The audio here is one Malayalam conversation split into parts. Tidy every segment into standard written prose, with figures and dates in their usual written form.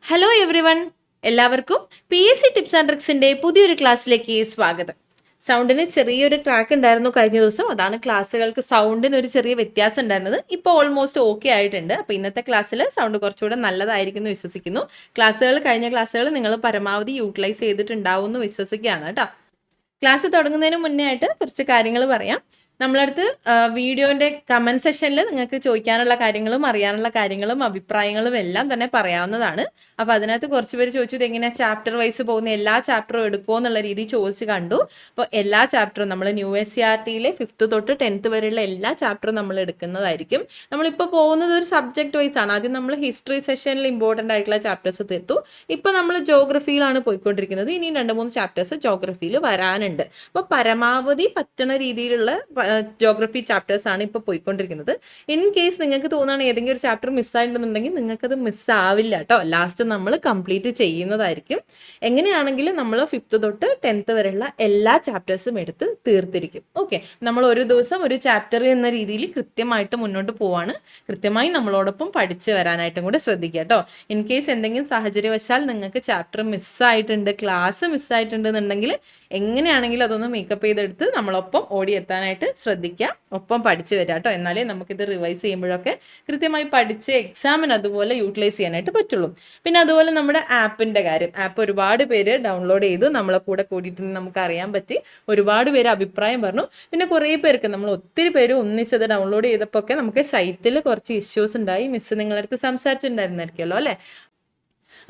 ഹലോ എവ്രി വൺ, എല്ലാവർക്കും PSC ടിപ്സ് ആൻഡ് ട്രിക്സിന്റെ പുതിയൊരു ക്ലാസ്സിലേക്ക് സ്വാഗതം. സൗണ്ടിന് ചെറിയൊരു ക്രാക്ക് ഉണ്ടായിരുന്നു കഴിഞ്ഞ ദിവസം. അതാണ് ക്ലാസ്സുകൾക്ക് സൗണ്ടിന് ഒരു ചെറിയ വ്യത്യാസം ഉണ്ടായിരുന്നത്. ഇപ്പോൾ ഓൾമോസ്റ്റ് ഓക്കെ ആയിട്ടുണ്ട്. അപ്പോൾ ഇന്നത്തെ ക്ലാസ്സിൽ സൗണ്ട് കുറച്ചുകൂടെ നല്ലതായിരിക്കും എന്ന് വിശ്വസിക്കുന്നു. കഴിഞ്ഞ ക്ലാസ്സുകൾ നിങ്ങൾ പരമാവധി യൂട്ടിലൈസ് ചെയ്തിട്ടുണ്ടാവും എന്ന് വിശ്വസിക്കുകയാണ് കേട്ടോ. ക്ലാസ് തുടങ്ങുന്നതിന് മുന്നേ ആയിട്ട് കുറച്ച് കാര്യങ്ങൾ പറയാം. നമ്മളടുത്ത് വീഡിയോന്റെ കമന്റ് സെഷനിൽ നിങ്ങൾക്ക് ചോദിക്കാനുള്ള കാര്യങ്ങളും അറിയാനുള്ള കാര്യങ്ങളും അഭിപ്രായങ്ങളും എല്ലാം തന്നെ പറയാവുന്നതാണ്. അപ്പൊ അതിനകത്ത് കുറച്ച് പേര് ചോദിച്ചു ഇത് എങ്ങനെയാ ചാപ്റ്റർ വൈസ് പോകുന്ന, എല്ലാ ചാപ്റ്ററും എടുക്കുമോ എന്നുള്ള രീതിയിൽ ചോദിച്ച് കണ്ടു. അപ്പോൾ എല്ലാ ചാപ്റ്ററും നമ്മൾ ന്യൂ SCERTയിലെ 5th തൊട്ട് 10th വരെയുള്ള എല്ലാ ചാപ്റ്ററും നമ്മൾ എടുക്കുന്നതായിരിക്കും. നമ്മളിപ്പോൾ പോകുന്നത് ഒരു സബ്ജക്ട് വൈസ് ആണ്. ആദ്യം നമ്മൾ ഹിസ്റ്ററി സെഷനിൽ ഇമ്പോർട്ടൻ്റ് ആയിട്ടുള്ള ചാപ്റ്റേഴ്സ് തീർത്തു. ഇപ്പൊ നമ്മൾ ജോഗ്രഫിയിലാണ് പോയിക്കൊണ്ടിരിക്കുന്നത്. ഇനി 2-3 ചാപ്റ്റേഴ്സ് ജോഗ്രഫിയിൽ വരാനുണ്ട്. അപ്പോൾ പരമാവധി പറ്റുന്ന രീതിയിലുള്ള ജോഗ്രഫി ചാപ്റ്റേഴ്സ് ആണ് ഇപ്പോൾ പോയിക്കൊണ്ടിരിക്കുന്നത്. ഇൻ കേസ് നിങ്ങൾക്ക് തോന്നുകയാണ് ഏതെങ്കിലും ഒരു ചാപ്റ്റർ മിസ്സായിട്ടുണ്ടെന്നുണ്ടെങ്കിൽ നിങ്ങൾക്കത് മിസ്സാവില്ല കേട്ടോ. ലാസ്റ്റ് നമ്മൾ കംപ്ലീറ്റ് ചെയ്യുന്നതായിരിക്കും. എങ്ങനെയാണെങ്കിലും നമ്മൾ 5th തൊട്ട് 10th വരെയുള്ള എല്ലാ ചാപ്റ്റേഴ്സും എടുത്ത് തീർത്തിരിക്കും. ഓക്കെ, നമ്മൾ ഒരു ദിവസം ഒരു ചാപ്റ്റർ എന്ന രീതിയിൽ കൃത്യമായിട്ട് മുന്നോട്ട് പോവാണ്. കൃത്യമായി നമ്മളോടൊപ്പം പഠിച്ചു വരാനായിട്ടും കൂടെ ശ്രദ്ധിക്കുക കേട്ടോ. ഇൻ കേസ് എന്തെങ്കിലും സാഹചര്യവശാൽ നിങ്ങൾക്ക് ചാപ്റ്റർ മിസ്സായിട്ടുണ്ട്, ക്ലാസ് മിസ്സായിട്ടുണ്ട് എന്നുണ്ടെങ്കിൽ എങ്ങനെയാണെങ്കിലും അതൊന്ന് മേക്കപ്പ് ചെയ്തെടുത്ത് നമ്മളൊപ്പം ഓടിയെത്താനായിട്ട് ശ്രദ്ധിക്കുക. ഒപ്പം പഠിച്ചു വരിക കേട്ടോ. എന്നാലേ നമുക്കിത് റിവൈസ് ചെയ്യുമ്പോഴൊക്കെ കൃത്യമായി പഠിച്ച് എക്സാമിന് അതുപോലെ യൂട്ടിലൈസ് ചെയ്യാനായിട്ട് പറ്റുള്ളൂ. പിന്നെ അതുപോലെ നമ്മുടെ ആപ്പിൻ്റെ കാര്യം, ആപ്പ് ഒരുപാട് പേര് ഡൗൺലോഡ് ചെയ്ത് നമ്മളെ കൂടെ കൂടിയിട്ട് നമുക്ക് അറിയാൻ പറ്റി. ഒരുപാട് പേര് അഭിപ്രായം പറഞ്ഞു. പിന്നെ കുറേ പേർക്ക് നമ്മൾ ഒത്തിരി പേര് ഒന്നിച്ചത് ഡൗൺലോഡ് ചെയ്തപ്പോൾ ഒക്കെ നമുക്ക് സൈറ്റിൽ കുറച്ച് ഇഷ്യൂസ് ഉണ്ടായി. മിസ് നിങ്ങളുടെ അടുത്ത് സംസാരിച്ചിട്ടുണ്ടായിരുന്നായിരിക്കുമല്ലോ അല്ലേ.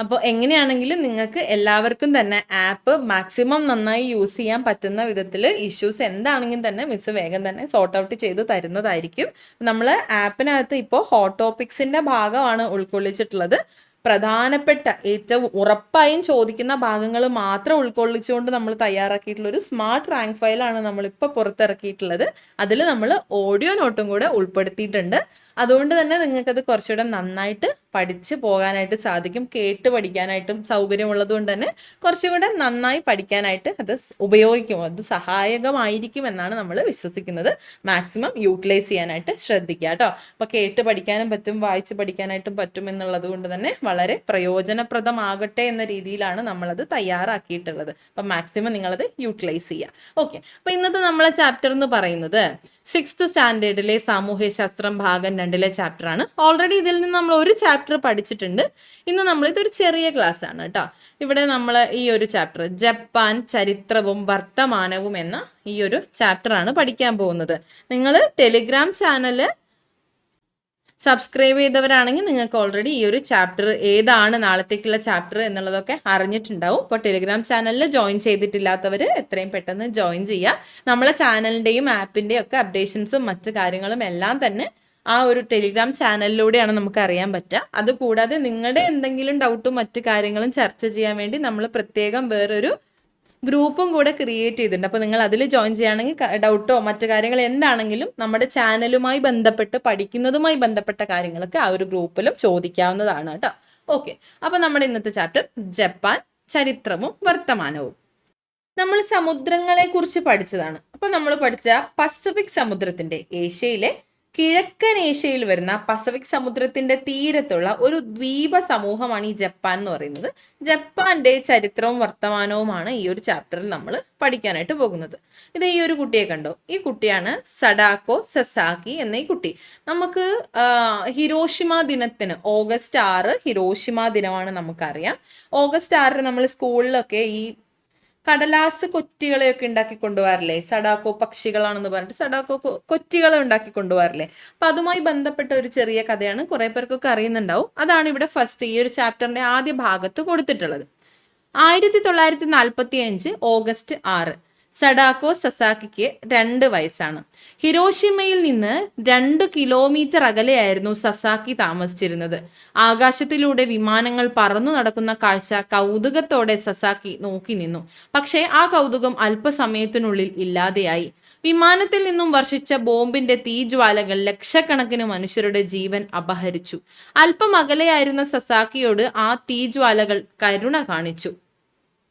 അപ്പോൾ എങ്ങനെയാണെങ്കിലും നിങ്ങൾക്ക് എല്ലാവർക്കും തന്നെ ആപ്പ് മാക്സിമം നന്നായി യൂസ് ചെയ്യാൻ പറ്റുന്ന വിധത്തിൽ ഇഷ്യൂസ് എന്താണെങ്കിലും തന്നെ മിസ് വേഗം തന്നെ സോർട്ട് ഔട്ട് ചെയ്ത് തരുന്നതായിരിക്കും. നമ്മൾ ആപ്പിനകത്ത് ഇപ്പോൾ ഹോട്ട് ടോപ്പിക്സിൻ്റെ ഭാഗമാണ് ഉൾക്കൊള്ളിച്ചിട്ടുള്ളത്. പ്രധാനപ്പെട്ട ഏറ്റവും ഉറപ്പായും ചോദിക്കുന്ന ഭാഗങ്ങൾ മാത്രം ഉൾക്കൊള്ളിച്ചുകൊണ്ട് നമ്മൾ തയ്യാറാക്കിയിട്ടുള്ള ഒരു സ്മാർട്ട് റാങ്ക് ഫയലാണ് നമ്മളിപ്പോൾ പുറത്തിറക്കിയിട്ടുള്ളത്. അതിൽ നമ്മൾ ഓഡിയോ നോട്ടും കൂടെ ഉൾപ്പെടുത്തിയിട്ടുണ്ട്. അതുകൊണ്ട് തന്നെ നിങ്ങൾക്കത് കുറച്ചുകൂടെ നന്നായിട്ട് പഠിച്ച് പോകാനായിട്ട് സാധിക്കും. കേട്ട് പഠിക്കാനായിട്ടും സൗകര്യമുള്ളത് കൊണ്ട് തന്നെ കുറച്ചുകൂടെ നന്നായി പഠിക്കാനായിട്ട് അത് ഉപയോഗിക്കും. അത് സഹായകമായിരിക്കും എന്നാണ് നമ്മൾ വിശ്വസിക്കുന്നത്. മാക്സിമം യൂട്ടിലൈസ് ചെയ്യാനായിട്ട് ശ്രദ്ധിക്കുക കേട്ടോ. അപ്പോൾ കേട്ട് പഠിക്കാനും പറ്റും, വായിച്ച് പഠിക്കാനായിട്ടും പറ്റും എന്നുള്ളത് കൊണ്ട് തന്നെ വളരെ പ്രയോജനപ്രദമാകട്ടെ എന്ന രീതിയിലാണ് നമ്മളത് തയ്യാറാക്കിയിട്ടുള്ളത്. അപ്പം മാക്സിമം നിങ്ങളത് യൂട്ടിലൈസ് ചെയ്യുക. ഓക്കെ, അപ്പോൾ ഇന്നത്തെ നമ്മളെ ചാപ്റ്റർ എന്ന് പറയുന്നത് 6th സ്റ്റാൻഡേർഡിലെ സാമൂഹ്യശാസ്ത്രം ഭാഗം 2ലെ ചാപ്റ്ററാണ്. ഓൾറെഡി ഇതിൽ നിന്ന് നമ്മൾ ഒരു ചാപ്റ്റർ പഠിച്ചിട്ടുണ്ട്. ഇന്ന് നമ്മൾ ഇതൊരു ചെറിയ ക്ലാസ് ആണ് കേട്ടോ. ഇവിടെ നമ്മൾ ഈ ഒരു ചാപ്റ്റർ ജപ്പാൻ ചരിത്രവും വർത്തമാനവും എന്ന ഈ ഒരു ചാപ്റ്ററാണ് പഠിക്കാൻ പോകുന്നത്. നിങ്ങൾ ടെലിഗ്രാം ചാനൽ സബ്സ്ക്രൈബ് ചെയ്തവരാണെങ്കിൽ നിങ്ങൾക്ക് ഓൾറെഡി ഈ ഒരു ചാപ്റ്റർ ഏതാണ് നാളത്തേക്കുള്ള ചാപ്റ്റർ എന്നുള്ളതൊക്കെ അറിഞ്ഞിട്ടുണ്ടാവും. അപ്പോൾ ടെലിഗ്രാം ചാനലിൽ ജോയിൻ ചെയ്തിട്ടില്ലാത്തവർ എത്രയും പെട്ടെന്ന് ജോയിൻ ചെയ്യുക. നമ്മളെ ചാനലിൻ്റെയും ആപ്പിൻ്റെയും ഒക്കെ അപ്ഡേഷൻസും മറ്റു കാര്യങ്ങളും എല്ലാം തന്നെ ആ ഒരു ടെലിഗ്രാം ചാനലിലൂടെയാണ് നമുക്ക് അറിയാൻ പറ്റുക. അതുകൂടാതെ നിങ്ങളുടെ എന്തെങ്കിലും ഡൗട്ടും മറ്റു കാര്യങ്ങളും ചർച്ച ചെയ്യാൻ വേണ്ടി നമ്മൾ പ്രത്യേകം വേറൊരു ഗ്രൂപ്പും കൂടെ ക്രിയേറ്റ് ചെയ്തിട്ടുണ്ട്. അപ്പോൾ നിങ്ങൾ അതിൽ ജോയിൻ ചെയ്യുകയാണെങ്കിൽ ഡൗട്ടോ മറ്റു കാര്യങ്ങൾ എന്താണെങ്കിലും നമ്മുടെ ചാനലുമായി ബന്ധപ്പെട്ട് പഠിക്കുന്നതുമായി ബന്ധപ്പെട്ട കാര്യങ്ങളൊക്കെ ആ ഒരു ഗ്രൂപ്പിലും ചോദിക്കാവുന്നതാണ് കേട്ടോ. ഓക്കെ, അപ്പോൾ നമ്മുടെ ഇന്നത്തെ ചാപ്റ്റർ ജപ്പാൻ ചരിത്രവും വർത്തമാനവും. നമ്മൾ സമുദ്രങ്ങളെ കുറിച്ച് പഠിച്ചതാണ്. അപ്പോൾ നമ്മൾ പഠിച്ച പസഫിക് സമുദ്രത്തിന്റെ ഏഷ്യയിലെ കിഴക്കൻ ഏഷ്യയിൽ വരുന്ന പസഫിക് സമുദ്രത്തിന്റെ തീരത്തുള്ള ഒരു ദ്വീപ സമൂഹമാണ് ഈ ജപ്പാൻ എന്ന് പറയുന്നത്. ജപ്പാന്റെ ചരിത്രവും വർത്തമാനവുമാണ് ഈ ഒരു ചാപ്റ്ററിൽ നമ്മൾ പഠിക്കാനായിട്ട് പോകുന്നത്. ഇത് ഈ ഒരു കുട്ടിയെ കണ്ടോ? ഈ കുട്ടിയാണ് സഡാക്കോ സസാക്കി എന്ന ഈ കുട്ടി. നമുക്ക് ഹിരോഷിമ ദിനത്തിന് August 6 ഹിരോഷിമ ദിനമാണ് നമുക്കറിയാം. August 6 നമ്മൾ സ്കൂളിലൊക്കെ ഈ കടലാസ് കൊറ്റികളെയൊക്കെ ഉണ്ടാക്കി കൊണ്ടുപോകാറില്ലേ? സഡാക്കോ പക്ഷികളാണെന്ന് പറഞ്ഞിട്ട് സഡാക്കോ കൊറ്റികളെ ഉണ്ടാക്കി കൊണ്ടുപോകാറില്ലേ? അപ്പൊ അതുമായി ബന്ധപ്പെട്ട ഒരു ചെറിയ കഥയാണ്. കുറെ പേർക്കൊക്കെ അറിയുന്നുണ്ടാവും. അതാണ് ഇവിടെ ഫസ്റ്റ് ഈ ഒരു ചാപ്റ്ററിന്റെ ആദ്യ ഭാഗത്ത് കൊടുത്തിട്ടുള്ളത്. 1945 August 6 സഡാക്കോ സസാക്കിക്ക് 2 വയസ്സാണ്. ഹിരോഷിമയിൽ നിന്ന് 2 കിലോമീറ്റർ അകലെയായിരുന്നു സസാക്കി താമസിച്ചിരുന്നത്. ആകാശത്തിലൂടെ വിമാനങ്ങൾ പറന്നു നടക്കുന്ന കാഴ്ച കൗതുകത്തോടെ സസാക്കി നോക്കി നിന്നു. പക്ഷേ ആ കൗതുകം അല്പസമയത്തിനുള്ളിൽ ഇല്ലാതെയായി. വിമാനത്തിൽ നിന്നും വർഷിച്ച ബോംബിന്റെ തീജ്വാലകൾ ലക്ഷക്കണക്കിന് മനുഷ്യരുടെ ജീവൻ അപഹരിച്ചു. അല്പം അകലെയായിരുന്ന സസാക്കിയോട് ആ തീജ്വാലകൾ കരുണ കാണിച്ചു.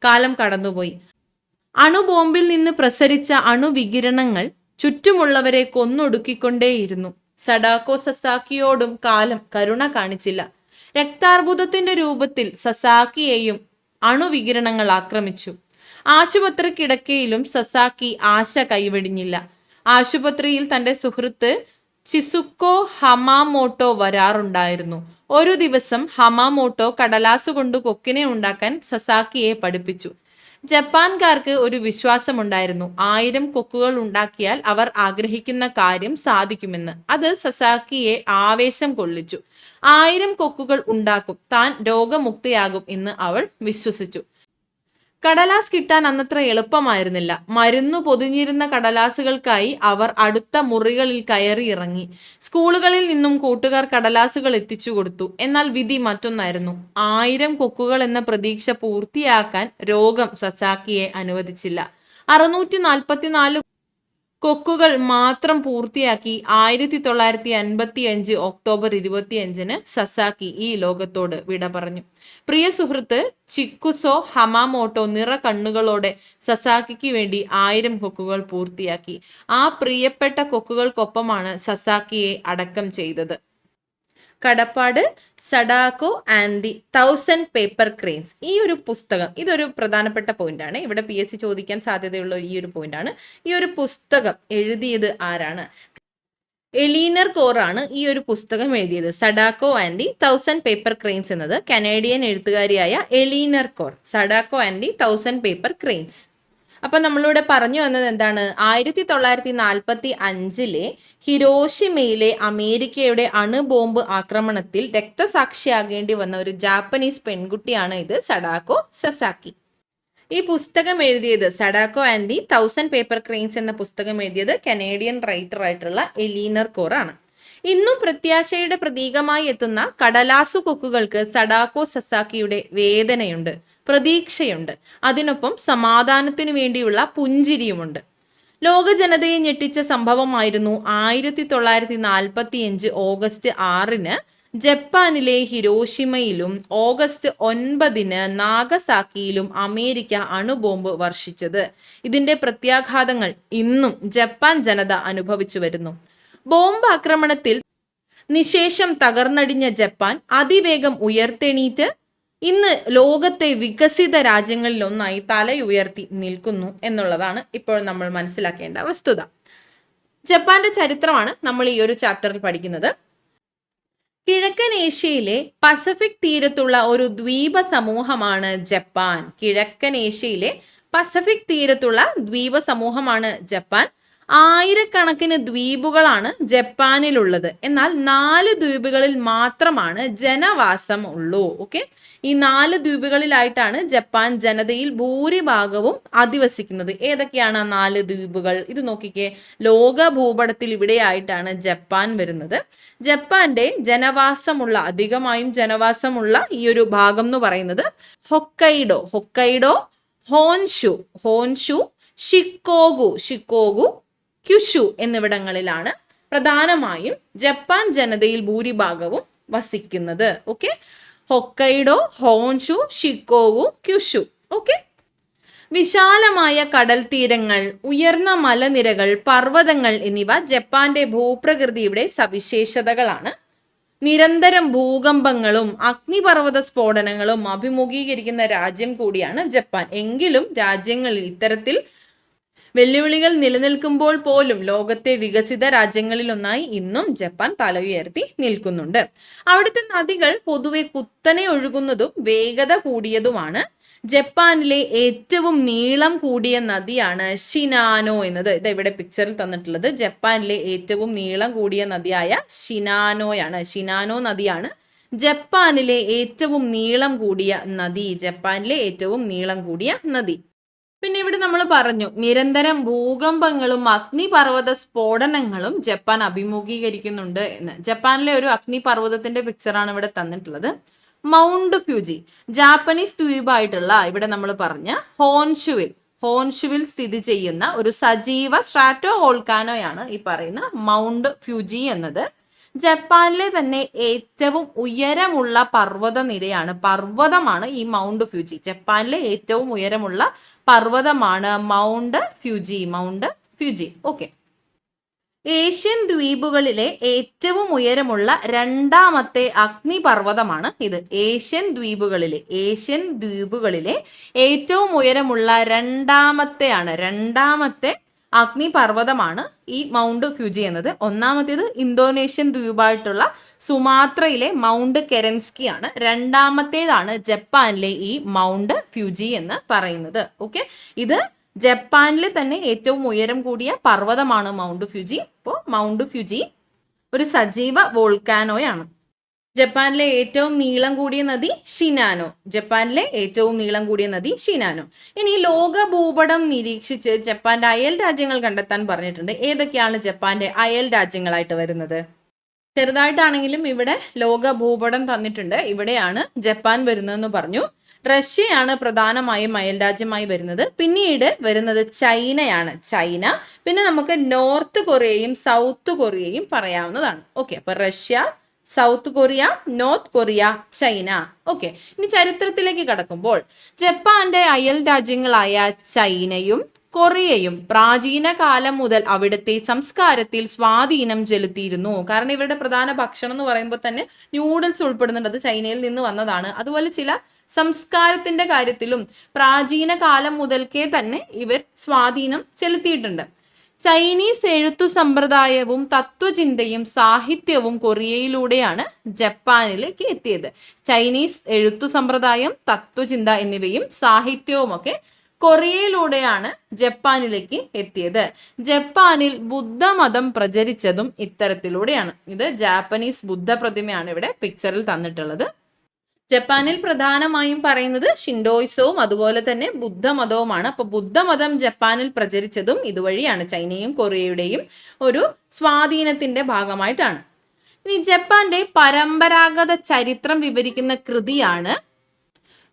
കാലം കടന്നുപോയി. അണുബോംബിൽ നിന്ന് പ്രസരിച്ച അണുവികിരണങ്ങൾ ചുറ്റുമുള്ളവരെ കൊന്നൊടുക്കിക്കൊണ്ടേയിരുന്നു. സഡാക്കോ സസാക്കിയോടും കാലം കരുണ കാണിച്ചില്ല. രക്താർബുദത്തിന്റെ രൂപത്തിൽ സസാക്കിയെയും അണുവികിരണങ്ങൾ ആക്രമിച്ചു. ആശുപത്രി കിടക്കയിലും സസാക്കി ആശ കൈവെടിഞ്ഞില്ല. ആശുപത്രിയിൽ തന്റെ സുഹൃത്ത് ചിസുക്കോ ഹമാമോട്ടോ വരാറുണ്ടായിരുന്നു. ഒരു ദിവസം ഹമാമോട്ടോ കടലാസ് കൊണ്ട് കൊക്കിനെ ഉണ്ടാക്കാൻ സസാക്കിയെ പഠിപ്പിച്ചു. ജപ്പാൻകാർക്ക് ഒരു വിശ്വാസമുണ്ടായിരുന്നു. 1000 കൊക്കുകൾ ഉണ്ടാക്കിയാൽ അവർ ആഗ്രഹിക്കുന്ന കാര്യം സാധിക്കുമെന്ന്. അത് സസാക്കിയെ ആവേശം കൊള്ളിച്ചു. 1000 കൊക്കുകൾ ഉണ്ടാക്കും, താൻ രോഗമുക്തയാകും എന്ന് അവൾ വിശ്വസിച്ചു. കടലാസ് കിട്ടാൻ അന്നത്ര എളുപ്പമായിരുന്നില്ല. മരുന്നു പൊതിഞ്ഞിരുന്ന കടലാസുകൾക്കായി അവർ അടുത്ത മുറികളിൽ കയറി ഇറങ്ങി. സ്കൂളുകളിൽ നിന്നും കൂട്ടുകാർ കടലാസുകൾ എത്തിച്ചു കൊടുത്തു. എന്നാൽ വിധി മറ്റൊന്നായിരുന്നു. 1000 കൊക്കുകൾ എന്ന പ്രതീക്ഷ പൂർത്തിയാക്കാൻ രോഗം സസാക്കിയെ അനുവദിച്ചില്ല. 644 കൊക്കുകൾ മാത്രം പൂർത്തിയാക്കി 1955 ഒക്ടോബർ 25-ന് സസാക്കി ഈ ലോകത്തോട് വിട പറഞ്ഞു. പ്രിയ സുഹൃത്ത് ചിക്കുസോ ഹമാമോട്ടോ നിറ കണ്ണുകളോടെ സസാക്കിക്ക് വേണ്ടി 1000 കൊക്കുകൾ പൂർത്തിയാക്കി. ആ പ്രിയപ്പെട്ട കൊക്കുകൾക്കൊപ്പമാണ് സസാക്കിയെ അടക്കം ചെയ്തത്. കടപ്പാട് Sadako and the 1000 paper cranes. ഈ ഒരു പുസ്തകം ഇതൊരു പ്രധാനപ്പെട്ട പോയിന്റാണ്. ഇവിടെ PSC ചോദിക്കാൻ സാധ്യതയുള്ള ഈ ഒരു പോയിന്റാണ്. ഈ ഒരു പുസ്തകം എഴുതിയത് ആരാണ്? എലീനർ കോർ ആണ് ഈ ഒരു പുസ്തകം എഴുതിയത്. Sadako and the 1000 paper cranes എന്നത് കനേഡിയൻ എഴുത്തുകാരിയായ Eleanor Coerr. Sadako and the 1000 paper cranes. അപ്പൊ നമ്മളിവിടെ പറഞ്ഞു വന്നത് എന്താണ്? 1945 ഹിരോഷിമയിലെ അമേരിക്കയുടെ അണുബോംബ് ആക്രമണത്തിൽ രക്തസാക്ഷിയാകേണ്ടി വന്ന ഒരു ജാപ്പനീസ് പെൺകുട്ടിയാണ് ഇത്, സഡാക്കോ സസാക്കി. ഈ പുസ്തകം എഴുതിയത് Sadako and the 1000 paper cranes എന്ന പുസ്തകം എഴുതിയത് കനേഡിയൻ റൈറ്റർ ആയിട്ടുള്ള എലീനർ കോർ ആണ്. ഇന്നും പ്രത്യാശയുടെ പ്രതീകമായി എത്തുന്ന കടലാസു കൊക്കുകൾക്ക് സഡാക്കോ സസാക്കിയുടെ വേദനയുണ്ട്, പ്രതീക്ഷയുണ്ട്. അതിനൊപ്പം സമാധാനത്തിനു വേണ്ടിയുള്ള പുഞ്ചിരിയുമുണ്ട്. ലോക ജനതയെ ഞെട്ടിച്ച സംഭവമായിരുന്നു 1945 ഓഗസ്റ്റ് 6-ന് ജപ്പാനിലെ ഹിരോഷിമയിലും ഓഗസ്റ്റ് 9-ന് നാഗസാക്കിയിലും അമേരിക്ക അണുബോംബ് വർഷിച്ചത്. ഇതിന്റെ പ്രത്യാഘാതങ്ങൾ ഇന്നും ജപ്പാൻ ജനത അനുഭവിച്ചു വരുന്നു. ബോംബ് ആക്രമണത്തിൽ നിശേഷം തകർന്നടിഞ്ഞ ജപ്പാൻ അതിവേഗം ഉയർത്തെണീറ്റ് ഇന്ന് ലോകത്തെ വികസിത രാജ്യങ്ങളിൽ ഒന്നായി തലയുയർത്തി നിൽക്കുന്നു എന്നുള്ളതാണ് ഇപ്പോൾ നമ്മൾ മനസ്സിലാക്കേണ്ട വസ്തുത. ജപ്പാന്റെ ചരിത്രമാണ് നമ്മൾ ഈ ഒരു ചാപ്റ്ററിൽ പഠിക്കുന്നത്. കിഴക്കൻ ഏഷ്യയിലെ പസഫിക് തീരത്തുള്ള ഒരു ദ്വീപ സമൂഹമാണ് ജപ്പാൻ. കിഴക്കൻ ഏഷ്യയിലെ പസഫിക് തീരത്തുള്ള ദ്വീപ സമൂഹമാണ് ജപ്പാൻ. ആയിരക്കണക്കിന് ദ്വീപുകളാണ് ജപ്പാനിലുള്ളത്. എന്നാൽ 4 ദ്വീപുകളിൽ മാത്രമാണ് ജനവാസം ഉള്ളൂ. ഓക്കെ, ഈ 4 ദ്വീപുകളിലായിട്ടാണ് ജപ്പാൻ ജനതയിൽ ഭൂരിഭാഗവും അധിവസിക്കുന്നത്. ഏതൊക്കെയാണ് 4 ദ്വീപുകൾ? ഇത് നോക്കിക്കേ, ലോക ഭൂപടത്തിൽ ഇവിടെയായിട്ടാണ് ജപ്പാൻ വരുന്നത്. ജപ്പാന്റെ അധികമായും ജനവാസമുള്ള ഈ ഒരു ഭാഗം എന്ന് പറയുന്നത് ഹൊക്കൈഡോ, ഹോൻഷു, ഷിക്കോഗു, ക്യുഷു എന്നിവിടങ്ങളിലാണ് പ്രധാനമായും ജപ്പാൻ ജനതയിൽ ഭൂരിഭാഗവും വസിക്കുന്നത്. Okay, Hokkaido, Honshu, Shikoku, Kyushu. Okay, വിശാലമായ കടൽ തീരങ്ങൾ, ഉയർന്ന മലനിരകൾ, പർവ്വതങ്ങൾ എന്നിവ ജപ്പാന്റെ ഭൂപ്രകൃതിയുടെ സവിശേഷതകളാണ്. നിരന്തരം ഭൂകമ്പങ്ങളും അഗ്നിപർവ്വത സ്ഫോടനങ്ങളും അഭിമുഖീകരിക്കുന്ന രാജ്യം കൂടിയാണ് ജപ്പാൻ. എങ്കിലും രാജ്യങ്ങളിൽ ഇത്തരത്തിൽ വെല്ലുവിളികൾ നിലനിൽക്കുമ്പോൾ പോലും ലോകത്തെ വികസിത രാജ്യങ്ങളിൽ ഒന്നായി ഇന്നും ജപ്പാൻ തല ഉയർത്തി നിൽക്കുന്നുണ്ട്. അവിടുത്തെ നദികൾ പൊതുവെ കുത്തനെ ഒഴുകുന്നതും വേഗത കൂടിയതുമാണ്. ജപ്പാനിലെ ഏറ്റവും നീളം കൂടിയ നദിയാണ് ഷിനാനോ എന്നത്. ഇത് ഇവിടെ പിക്ചറിൽ തന്നിട്ടുള്ളത് ജപ്പാനിലെ ഏറ്റവും നീളം കൂടിയ നദിയായ ഷിനാനോയാണ്. ഷിനാനോ നദിയാണ് ജപ്പാനിലെ ഏറ്റവും നീളം കൂടിയ നദി. പിന്നെ ഇവിടെ നമ്മൾ പറഞ്ഞു, നിരന്തരം ഭൂകമ്പങ്ങളും അഗ്നിപർവ്വത സ്ഫോടനങ്ങളും ജപ്പാൻ അഭിമുഖീകരിക്കുന്നുണ്ട് എന്ന്. ജപ്പാനിലെ ഒരു അഗ്നിപർവ്വതത്തിന്റെ പിക്ചറാണ് ഇവിടെ തന്നിട്ടുള്ളത്. മൗണ്ട് ഫ്യൂജി, ജാപ്പനീസ് ദ്വീപായിട്ടുള്ള ഇവിടെ നമ്മൾ പറഞ്ഞ ഹോൻഷുവിൽ സ്ഥിതി ചെയ്യുന്ന ഒരു സജീവ സ്ട്രാറ്റോ വോൾക്കാനോയാണ് ഈ പറയുന്ന മൗണ്ട് ഫ്യൂജി എന്നത്. ജപ്പാനിലെ തന്നെ ഏറ്റവും ഉയരമുള്ള പർവ്വതമാണ് ഈ മൗണ്ട് ഫ്യൂജി. ജപ്പാനിലെ ഏറ്റവും ഉയരമുള്ള പർവ്വതമാണ് മൗണ്ട് ഫ്യൂജി. ഓക്കെ, ഏഷ്യൻ ദ്വീപുകളിലെ ഏറ്റവും ഉയരമുള്ള രണ്ടാമത്തെ അഗ്നിപർവ്വതമാണ് ഇത്. ഏഷ്യൻ ദ്വീപുകളിലെ ഏറ്റവും ഉയരമുള്ള രണ്ടാമത്തെ അഗ്നിപർവ്വതമാണ് ഈ മൗണ്ട് ഫ്യൂജി എന്നത്. ഒന്നാമത്തേത് ഇന്തോനേഷ്യൻ ദ്വീപായിട്ടുള്ള സുമാത്രയിലെ മൗണ്ട് കെരൻസ്കി ആണ്. രണ്ടാമത്തേതാണ് ജപ്പാനിലെ ഈ മൗണ്ട് ഫ്യൂജി എന്ന് പറയുന്നത്. ഓക്കെ, ഇത് ജപ്പാനിലെ തന്നെ ഏറ്റവും ഉയരം കൂടിയ പർവ്വതമാണ് മൗണ്ട് ഫ്യൂജി. അപ്പോൾ മൗണ്ട് ഫ്യൂജി ഒരു സജീവ വോൾക്കാനോയാണ്. ജപ്പാനിലെ ഏറ്റവും നീളം കൂടിയ നദി ഷിനാനോ. ഇനി ലോക ഭൂപടം നിരീക്ഷിച്ച് ജപ്പാന്റെ അയൽ രാജ്യങ്ങൾ കണ്ടെത്താൻ പറഞ്ഞിട്ടുണ്ട്. ഏതൊക്കെയാണ് ജപ്പാന്റെ അയൽ രാജ്യങ്ങളായിട്ട് വരുന്നത്? ചെറുതായിട്ടാണെങ്കിലും ഇവിടെ ലോക ഭൂപടം തന്നിട്ടുണ്ട്. ഇവിടെയാണ് ജപ്പാൻ വരുന്നതെന്ന് പറഞ്ഞു. റഷ്യയാണ് പ്രധാനമായും അയൽ രാജ്യമായി വരുന്നത്. പിന്നീട് വരുന്നത് ചൈനയാണ്. പിന്നെ നമുക്ക് നോർത്ത് കൊറിയയും സൗത്ത് കൊറിയയും പറയാവുന്നതാണ്. ഓക്കെ, അപ്പൊ Russia, south Korea, north Korea, China. Okay, ഇനി ചരിത്രത്തിലേക്ക് കടക്കുമ്പോൾ ജപ്പാന്റെ അയൽ രാജ്യങ്ങളായ ചൈനയും കൊറിയയും പ്രാചീന കാലം മുതൽ അവിടുത്തെ സംസ്കാരത്തിൽ സ്വാധീനം ചെലുത്തിയിരുന്നു. കാരണം ഇവരുടെ പ്രധാന ഭക്ഷണം എന്ന് പറയുമ്പോൾ തന്നെ ന്യൂഡിൽസ് ഉൾപ്പെടുന്നുണ്ട്. അത് ചൈനയിൽ നിന്ന് വന്നതാണ്. അതുപോലെ ചില സംസ്കാരത്തിന്റെ കാര്യത്തിലും പ്രാചീന കാലം മുതൽക്കേ തന്നെ ഇവർ സ്വാധീനം ചെലുത്തിയിട്ടുണ്ട്. ചൈനീസ് എഴുത്തു സമ്പ്രദായവും തത്വചിന്തയും സാഹിത്യവും കൊറിയയിലൂടെയാണ് ജപ്പാനിലേക്ക് എത്തിയത്. ചൈനീസ് എഴുത്തു സമ്പ്രദായം, തത്വചിന്ത എന്നിവയും സാഹിത്യവും ഒക്കെ കൊറിയയിലൂടെയാണ് ജപ്പാനിലേക്ക് എത്തിയത്. ജപ്പാനിൽ ബുദ്ധമതം പ്രചരിച്ചതും ഇത്തരത്തിലൂടെയാണ്. ഇത് ജാപ്പനീസ് ബുദ്ധ പ്രതിമയാണ് ഇവിടെ പിക്ചറിൽ തന്നിട്ടുള്ളത്. ജപ്പാനിൽ പ്രധാനമായും പറയുന്നത് ഷിൻഡോയിസവും അതുപോലെ തന്നെ ബുദ്ധമതവുമാണ്. അപ്പൊ ബുദ്ധമതം ജപ്പാനിൽ പ്രചരിച്ചതും ഇതുവഴിയാണ്. ചൈനയും കൊറിയയുടെയും ഒരു സ്വാധീനത്തിന്റെ ഭാഗമായിട്ടാണ്. ഇനി ജപ്പാന്റെ പരമ്പരാഗത ചരിത്രം വിവരിക്കുന്ന കൃതിയാണ്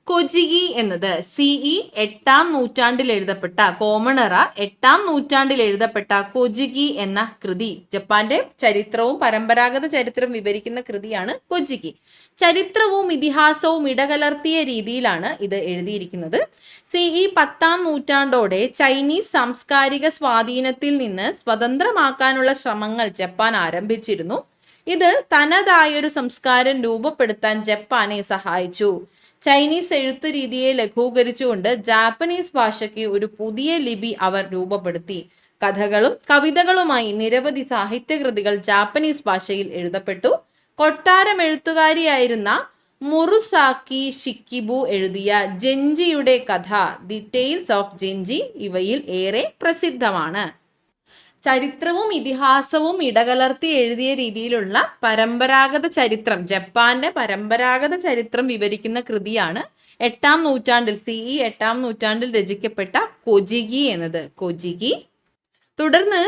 കൊജിഗി എന്നത്. എട്ടാം നൂറ്റാണ്ടിൽ എഴുതപ്പെട്ട കൊജിഗി എന്ന കൃതി. ജപ്പാന്റെ ചരിത്രവും പരമ്പരാഗത ചരിത്രം വിവരിക്കുന്ന കൃതിയാണ് കൊജിഗി. ചരിത്രവും ഇതിഹാസവും ഇടകലർത്തിയ രീതിയിലാണ് ഇത് എഴുതിയിരിക്കുന്നത്. 10ാം നൂറ്റാണ്ടോടെ ചൈനീസ് സാംസ്കാരിക സ്വാധീനത്തിൽ നിന്ന് സ്വതന്ത്രമാക്കാനുള്ള ശ്രമങ്ങൾ ജപ്പാൻ ആരംഭിച്ചിരുന്നു. ഇത് തനതായൊരു സംസ്കാരം രൂപപ്പെടുത്താൻ ജപ്പാനെ സഹായിച്ചു. ചൈനീസ് എഴുത്തു രീതിയെ ലഘൂകരിച്ചുകൊണ്ട് ജാപ്പനീസ് ഭാഷയ്ക്ക് ഒരു പുതിയ ലിപി അവർ രൂപപ്പെടുത്തി. കഥകളും കവിതകളുമായി നിരവധി സാഹിത്യകൃതികൾ ജാപ്പനീസ് ഭാഷയിൽ എഴുതപ്പെട്ടു. കൊട്ടാരം എഴുത്തുകാരിയായിരുന്ന മുറുസാക്കി ഷിക്കിബു എഴുതിയ ജെഞ്ചിയുടെ കഥ, ദി ടെയിൽസ് ഓഫ് ജെഞ്ചി, ഇവയിൽ ഏറെ പ്രസിദ്ധമാണ്. ചരിത്രവും ഇതിഹാസവും ഇടകലർത്തി എഴുതിയ രീതിയിലുള്ള പരമ്പരാഗത ചരിത്രം, ജപ്പാന്റെ പരമ്പരാഗത ചരിത്രം വിവരിക്കുന്ന കൃതിയാണ് 8ാം നൂറ്റാണ്ടിൽ രചിക്കപ്പെട്ട കൊജിഗി എന്നത്. തുടർന്ന്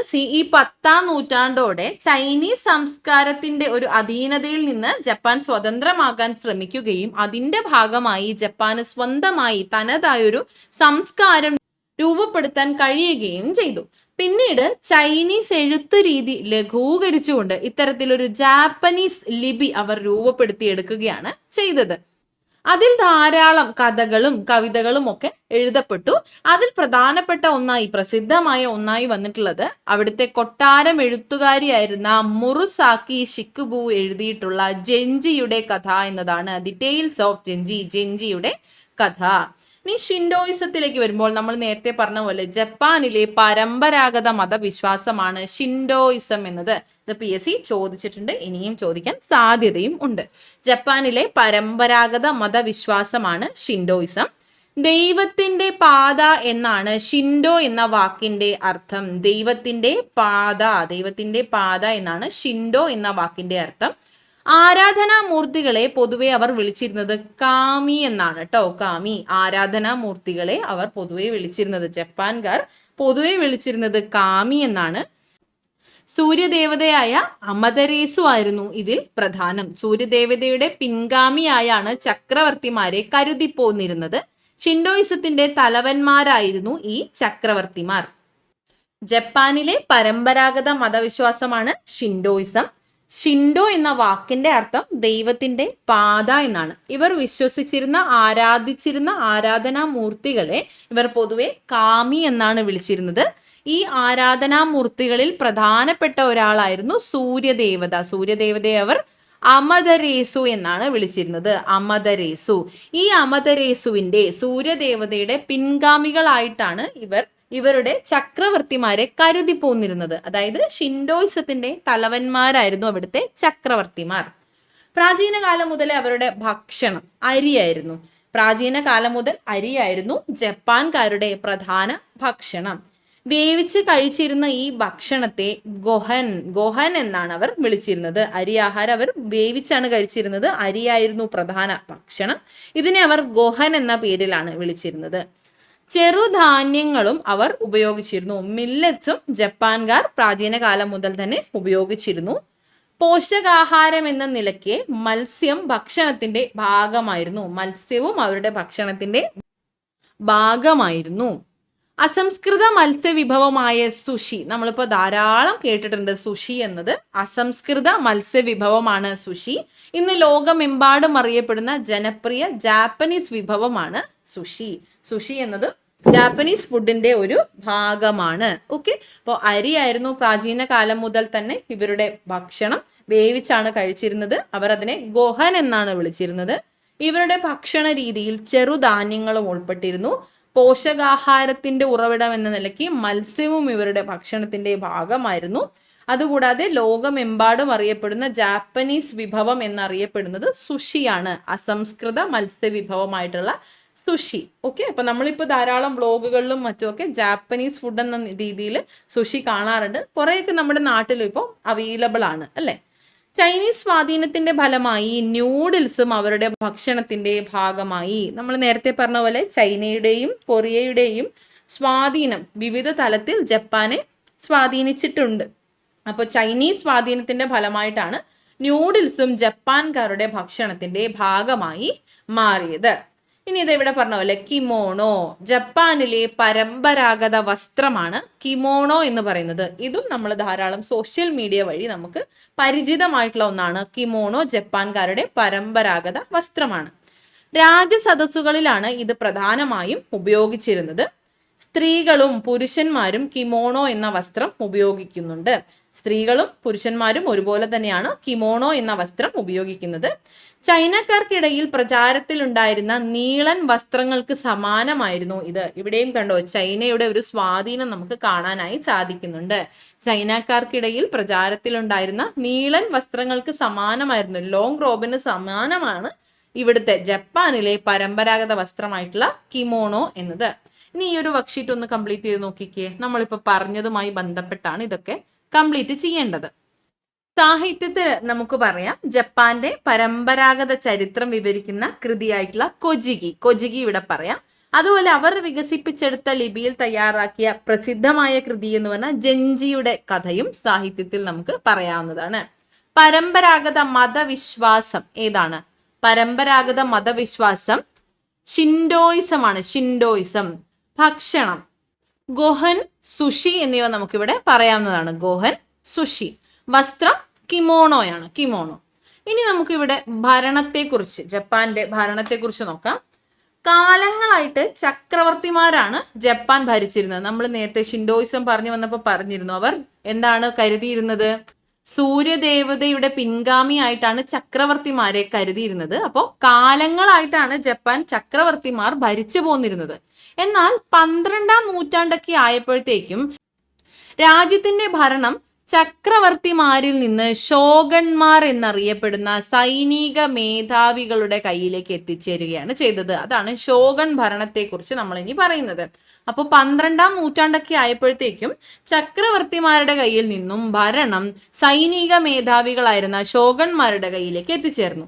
10ാം നൂറ്റാണ്ടോടെ ചൈനീസ് സംസ്കാരത്തിന്റെ ഒരു അധീനതയിൽ നിന്ന് ജപ്പാൻ സ്വതന്ത്രമാകാൻ ശ്രമിക്കുകയും അതിന്റെ ഭാഗമായി ജപ്പാന് സ്വന്തമായി തനതായൊരു സംസ്കാരം രൂപപ്പെടുത്താൻ കഴിയുകയും ചെയ്തു. പിന്നീട് ചൈനീസ് എഴുത്തു രീതി ലഘൂകരിച്ചുകൊണ്ട് ഇത്തരത്തിലൊരു ജാപ്പനീസ് ലിപി അവർ രൂപപ്പെടുത്തിയെടുക്കുകയാണ് ചെയ്തത്. അതിൽ ധാരാളം കഥകളും കവിതകളും ഒക്കെ എഴുതപ്പെട്ടു. അതിൽ പ്രധാനപ്പെട്ട പ്രസിദ്ധമായ ഒന്നായി വന്നിട്ടുള്ളത് അവിടുത്തെ കൊട്ടാരം എഴുത്തുകാരിയായിരുന്ന മുറുസാക്കി ഷിക്കുബു എഴുതിയിട്ടുള്ള ജെഞ്ചിയുടെ കഥ എന്നതാണ്. ദി ടെയിൽസ് ഓഫ് ജെഞ്ചി, ജെഞ്ചിയുടെ കഥ. ഇനി ഷിൻഡോയിസത്തിലേക്ക് വരുമ്പോൾ നമ്മൾ നേരത്തെ പറഞ്ഞ പോലെ ജപ്പാനിലെ പരമ്പരാഗത മതവിശ്വാസമാണ് ഷിൻഡോയിസം എന്നത്. ഇത് PSC ചോദിച്ചിട്ടുണ്ട്, ഇനിയും ചോദിക്കാൻ സാധ്യതയും ഉണ്ട്. ജപ്പാനിലെ പരമ്പരാഗത മതവിശ്വാസമാണ് ഷിൻഡോയിസം. ദൈവത്തിന്റെ പാത എന്നാണ് ഷിൻഡോ എന്ന വാക്കിന്റെ അർത്ഥം. ദൈവത്തിന്റെ പാത എന്നാണ് ഷിൻഡോ എന്ന വാക്കിന്റെ അർത്ഥം. ആരാധനാമൂർത്തികളെ പൊതുവെ അവർ വിളിച്ചിരുന്നത് കാമി എന്നാണ് കേട്ടോ. കാമി, ആരാധനാമൂർത്തികളെ അവർ പൊതുവെ വിളിച്ചിരുന്നത്, ജപ്പാൻകാർ പൊതുവെ വിളിച്ചിരുന്നത് കാമി എന്നാണ്. സൂര്യദേവതയായ അമതരേസു ആയിരുന്നു ഇതിൽ പ്രധാനം. സൂര്യദേവതയുടെ പിൻഗാമിയായാണ് ചക്രവർത്തിമാരെ കരുതിപ്പോന്നിരുന്നത്. ഷിൻഡോയിസത്തിന്റെ തലവന്മാരായിരുന്നു ഈ ചക്രവർത്തിമാർ. ജപ്പാനിലെ പരമ്പരാഗത മതവിശ്വാസമാണ് ഷിൻഡോയിസം. ഷിൻഡോ എന്ന വാക്കിന്റെ അർത്ഥം ദൈവത്തിന്റെ പാത എന്നാണ്. ഇവർ ആരാധിച്ചിരുന്ന ആരാധനാമൂർത്തികളെ ഇവർ പൊതുവെ കാമി എന്നാണ് വിളിച്ചിരുന്നത്. ഈ ആരാധനാമൂർത്തികളിൽ പ്രധാനപ്പെട്ട ഒരാളായിരുന്നു സൂര്യദേവത. സൂര്യദേവതയെ അവർ അമദരേസു എന്നാണ് വിളിച്ചിരുന്നത്. അമദരേസു. ഈ അമദരേസുവിന്റെ, സൂര്യദേവതയുടെ പിൻഗാമികളായിട്ടാണ് ഇവരുടെ ചക്രവർത്തിമാരെ കരുതി പോന്നിരുന്നത്. അതായത് ഷിൻഡോയിസത്തിന്റെ തലവന്മാരായിരുന്നു അവിടുത്തെ ചക്രവർത്തിമാർ. പ്രാചീന കാലം മുതലേ അവരുടെ ഭക്ഷണം അരിയായിരുന്നു. പ്രാചീന കാലം മുതൽ അരിയായിരുന്നു ജപ്പാൻകാരുടെ പ്രധാന ഭക്ഷണം. വേവിച്ച് കഴിച്ചിരുന്ന ഈ ഭക്ഷണത്തെ ഗൊഹൻ എന്നാണ് അവർ വിളിച്ചിരുന്നത്. അരി ആഹാരം അവർ വേവിച്ചാണ് കഴിച്ചിരുന്നത്. അരിയായിരുന്നു പ്രധാന ഭക്ഷണം. ഇതിനെ അവർ ഗൊഹൻ എന്ന പേരിലാണ് വിളിച്ചിരുന്നത്. ചെറുധാന്യങ്ങളും അവർ ഉപയോഗിച്ചിരുന്നു. മില്ലറ്റ്സും ജപ്പാൻകാർ പ്രാചീന കാലം മുതൽ തന്നെ ഉപയോഗിച്ചിരുന്നു. പോഷകാഹാരം എന്ന നിലയ്ക്ക് മത്സ്യം ഭക്ഷണത്തിന്റെ ഭാഗമായിരുന്നു. മത്സ്യവും അവരുടെ ഭക്ഷണത്തിന്റെ ഭാഗമായിരുന്നു. അസംസ്കൃത മത്സ്യവിഭവമായ സുഷി, നമ്മളിപ്പോൾ ധാരാളം കേട്ടിട്ടുണ്ട്. സുഷി എന്നത് അസംസ്കൃത മത്സ്യവിഭവമാണ് സുഷി. ഇന്ന് ലോകമെമ്പാടും അറിയപ്പെടുന്ന ജനപ്രിയ ജാപ്പനീസ് വിഭവമാണ് സുഷി. സുഷി എന്നത് ജാപ്പനീസ് ഫുഡിന്റെ ഒരു ഭാഗമാണ്. ഓക്കെ, അപ്പോൾ അരിയായിരുന്നു പ്രാചീന കാലം മുതൽ തന്നെ ഇവരുടെ ഭക്ഷണം. വേവിച്ചാണ് കഴിച്ചിരുന്നത്. അവർ അതിനെ ഗൊഹൻ എന്നാണ് വിളിച്ചിരുന്നത്. ഇവരുടെ ഭക്ഷണ രീതിയിൽ ചെറുധാന്യങ്ങളും ഉൾപ്പെട്ടിരുന്നു. പോഷകാഹാരത്തിന്റെ ഉറവിടം എന്ന നിലയ്ക്ക് മത്സ്യവും ഇവരുടെ ഭക്ഷണത്തിന്റെ ഭാഗമായിരുന്നു. അതുകൂടാതെ ലോകമെമ്പാടും അറിയപ്പെടുന്ന ജാപ്പനീസ് വിഭവം എന്നറിയപ്പെടുന്നത് സുഷിയാണ്. അസംസ്കൃത മത്സ്യവിഭവമായിട്ടുള്ള സുഷി. ഓക്കെ, അപ്പൊ നമ്മളിപ്പോൾ ധാരാളം വ്ളോഗുകളിലും മറ്റുമൊക്കെ ജാപ്പനീസ് ഫുഡ് എന്ന രീതിയിൽ സുഷി കാണാറുണ്ട്. കുറേയൊക്കെ നമ്മുടെ നാട്ടിലും ഇപ്പോൾ അവൈലബിൾ ആണ് അല്ലേ. ചൈനീസ് സ്വാധീനത്തിന്റെ ഫലമായി ന്യൂഡിൽസും അവരുടെ ഭക്ഷണത്തിന്റെ ഭാഗമായി. നമ്മൾ നേരത്തെ പറഞ്ഞ പോലെ ചൈനയുടെയും കൊറിയയുടെയും സ്വാധീനം വിവിധ തലത്തിൽ ജപ്പാനെ സ്വാധീനിച്ചിട്ടുണ്ട്. അപ്പോൾ ചൈനീസ് സ്വാധീനത്തിന്റെ ഫലമായിട്ടാണ് ന്യൂഡിൽസും ജപ്പാൻകാരുടെ ഭക്ഷണത്തിന്റെ ഭാഗമായി മാറിയത്. ഇനി ഇതെവിടെ പറഞ്ഞ പോലെ കിമോണോ, ജപ്പാനിലെ പരമ്പരാഗത വസ്ത്രമാണ് കിമോണോ എന്ന് പറയുന്നത്. ഇതും നമ്മൾ ധാരാളം സോഷ്യൽ മീഡിയ വഴി നമുക്ക് പരിചിതമായിട്ടുള്ള ഒന്നാണ്. കിമോണോ ജപ്പാൻകാരുടെ പരമ്പരാഗത വസ്ത്രമാണ്. രാജസദസ്സുകളിലാണ് ഇത് പ്രധാനമായും ഉപയോഗിച്ചിരുന്നത്. സ്ത്രീകളും പുരുഷന്മാരും കിമോണോ എന്ന വസ്ത്രം ഉപയോഗിക്കുന്നുണ്ട്. സ്ത്രീകളും പുരുഷന്മാരും ഒരുപോലെ തന്നെയാണ് കിമോണോ എന്ന വസ്ത്രം ഉപയോഗിക്കുന്നത്. ചൈനക്കാർക്കിടയിൽ പ്രചാരത്തിലുണ്ടായിരുന്ന നീളൻ വസ്ത്രങ്ങൾക്ക് സമാനമായിരുന്നു ഇത്. ഇവിടെയും കണ്ടോ, ചൈനയുടെ ഒരു സ്വാധീനം നമുക്ക് കാണാനായി സാധിക്കുന്നുണ്ട്. ചൈനക്കാർക്കിടയിൽ പ്രചാരത്തിലുണ്ടായിരുന്ന നീളൻ വസ്ത്രങ്ങൾക്ക് സമാനമായിരുന്നു, ലോങ് റോബിന് സമാനമാണ് ഇവിടുത്തെ ജപ്പാനിലെ പരമ്പരാഗത വസ്ത്രമായിട്ടുള്ള കിമോണോ എന്നത്. ഇനി ഈ ഒരു വർക്ക്ഷീറ്റ് ഒന്ന് കംപ്ലീറ്റ് ചെയ്ത് നോക്കിക്കേ. നമ്മളിപ്പോൾ പറഞ്ഞതുമായി ബന്ധപ്പെട്ടാണ് ഇതൊക്കെ കംപ്ലീറ്റ് ചെയ്യേണ്ടത്. സാഹിത്യത്തിൽ നമുക്ക് പറയാം, ജപ്പാന്റെ പരമ്പരാഗത ചരിത്രം വിവരിക്കുന്ന കൃതിയായിട്ടുള്ള കൊജിഗി ഇവിടെ പറയാം. അതുപോലെ അവർ വികസിപ്പിച്ചെടുത്ത ലിപിയിൽ തയ്യാറാക്കിയ പ്രസിദ്ധമായ കൃതി എന്ന് പറഞ്ഞാൽ ജെൻജിയുടെ കഥയും സാഹിത്യത്തിൽ നമുക്ക് പറയാവുന്നതാണ്. പരമ്പരാഗത മതവിശ്വാസം ഏതാണ്? പരമ്പരാഗത മതവിശ്വാസം ഷിൻഡോയിസമാണ്. ഷിൻഡോയിസം. ഭക്ഷണം ഗോഹൻ, സുഷി എന്നിവ നമുക്കിവിടെ പറയാവുന്നതാണ്. ഗോഹൻ, സുഷി. വസ്ത്രം കിമോണോയാണ്, കിമോണോ. ഇനി നമുക്കിവിടെ ഭരണത്തെക്കുറിച്ച്, ജപ്പാന്റെ ഭരണത്തെക്കുറിച്ച് നോക്കാം. കാലങ്ങളായിട്ട് ചക്രവർത്തിമാരാണ് ജപ്പാൻ ഭരിച്ചിരുന്നത്. നമ്മൾ നേരത്തെ ഷിൻഡോയിസം പറഞ്ഞു വന്നപ്പോൾ പറഞ്ഞിരുന്നു, അവർ എന്താണ് കരുതിയിരുന്നത്? സൂര്യദേവതയുടെ പിൻഗാമിയായിട്ടാണ് ചക്രവർത്തിമാരെ കരുതിയിരുന്നത്. അപ്പോൾ കാലങ്ങളായിട്ടാണ് ജപ്പാൻ ചക്രവർത്തിമാർ ഭരിച്ചു പോന്നിരുന്നത്. എന്നാൽ 12ാം നൂറ്റാണ്ടൊക്കെ ആയപ്പോഴത്തേക്കും രാജ്യത്തിന്റെ ഭരണം ചക്രവർത്തിമാരിൽ നിന്ന് ഷോഗന്മാർ എന്നറിയപ്പെടുന്ന സൈനിക മേധാവികളുടെ കയ്യിലേക്ക് എത്തിച്ചേരുകയാണ് ചെയ്തത്. അതാണ് ഷോഗൻ ഭരണത്തെക്കുറിച്ച് നമ്മൾ ഇനി പറയുന്നത്. അപ്പോൾ 12ാം നൂറ്റാണ്ടൊക്കെ ആയപ്പോഴത്തേക്കും ചക്രവർത്തിമാരുടെ കയ്യിൽ നിന്നും ഭരണം സൈനിക മേധാവികളായിരുന്ന ഷോഗന്മാരുടെ കയ്യിലേക്ക് എത്തിച്ചേർന്നു.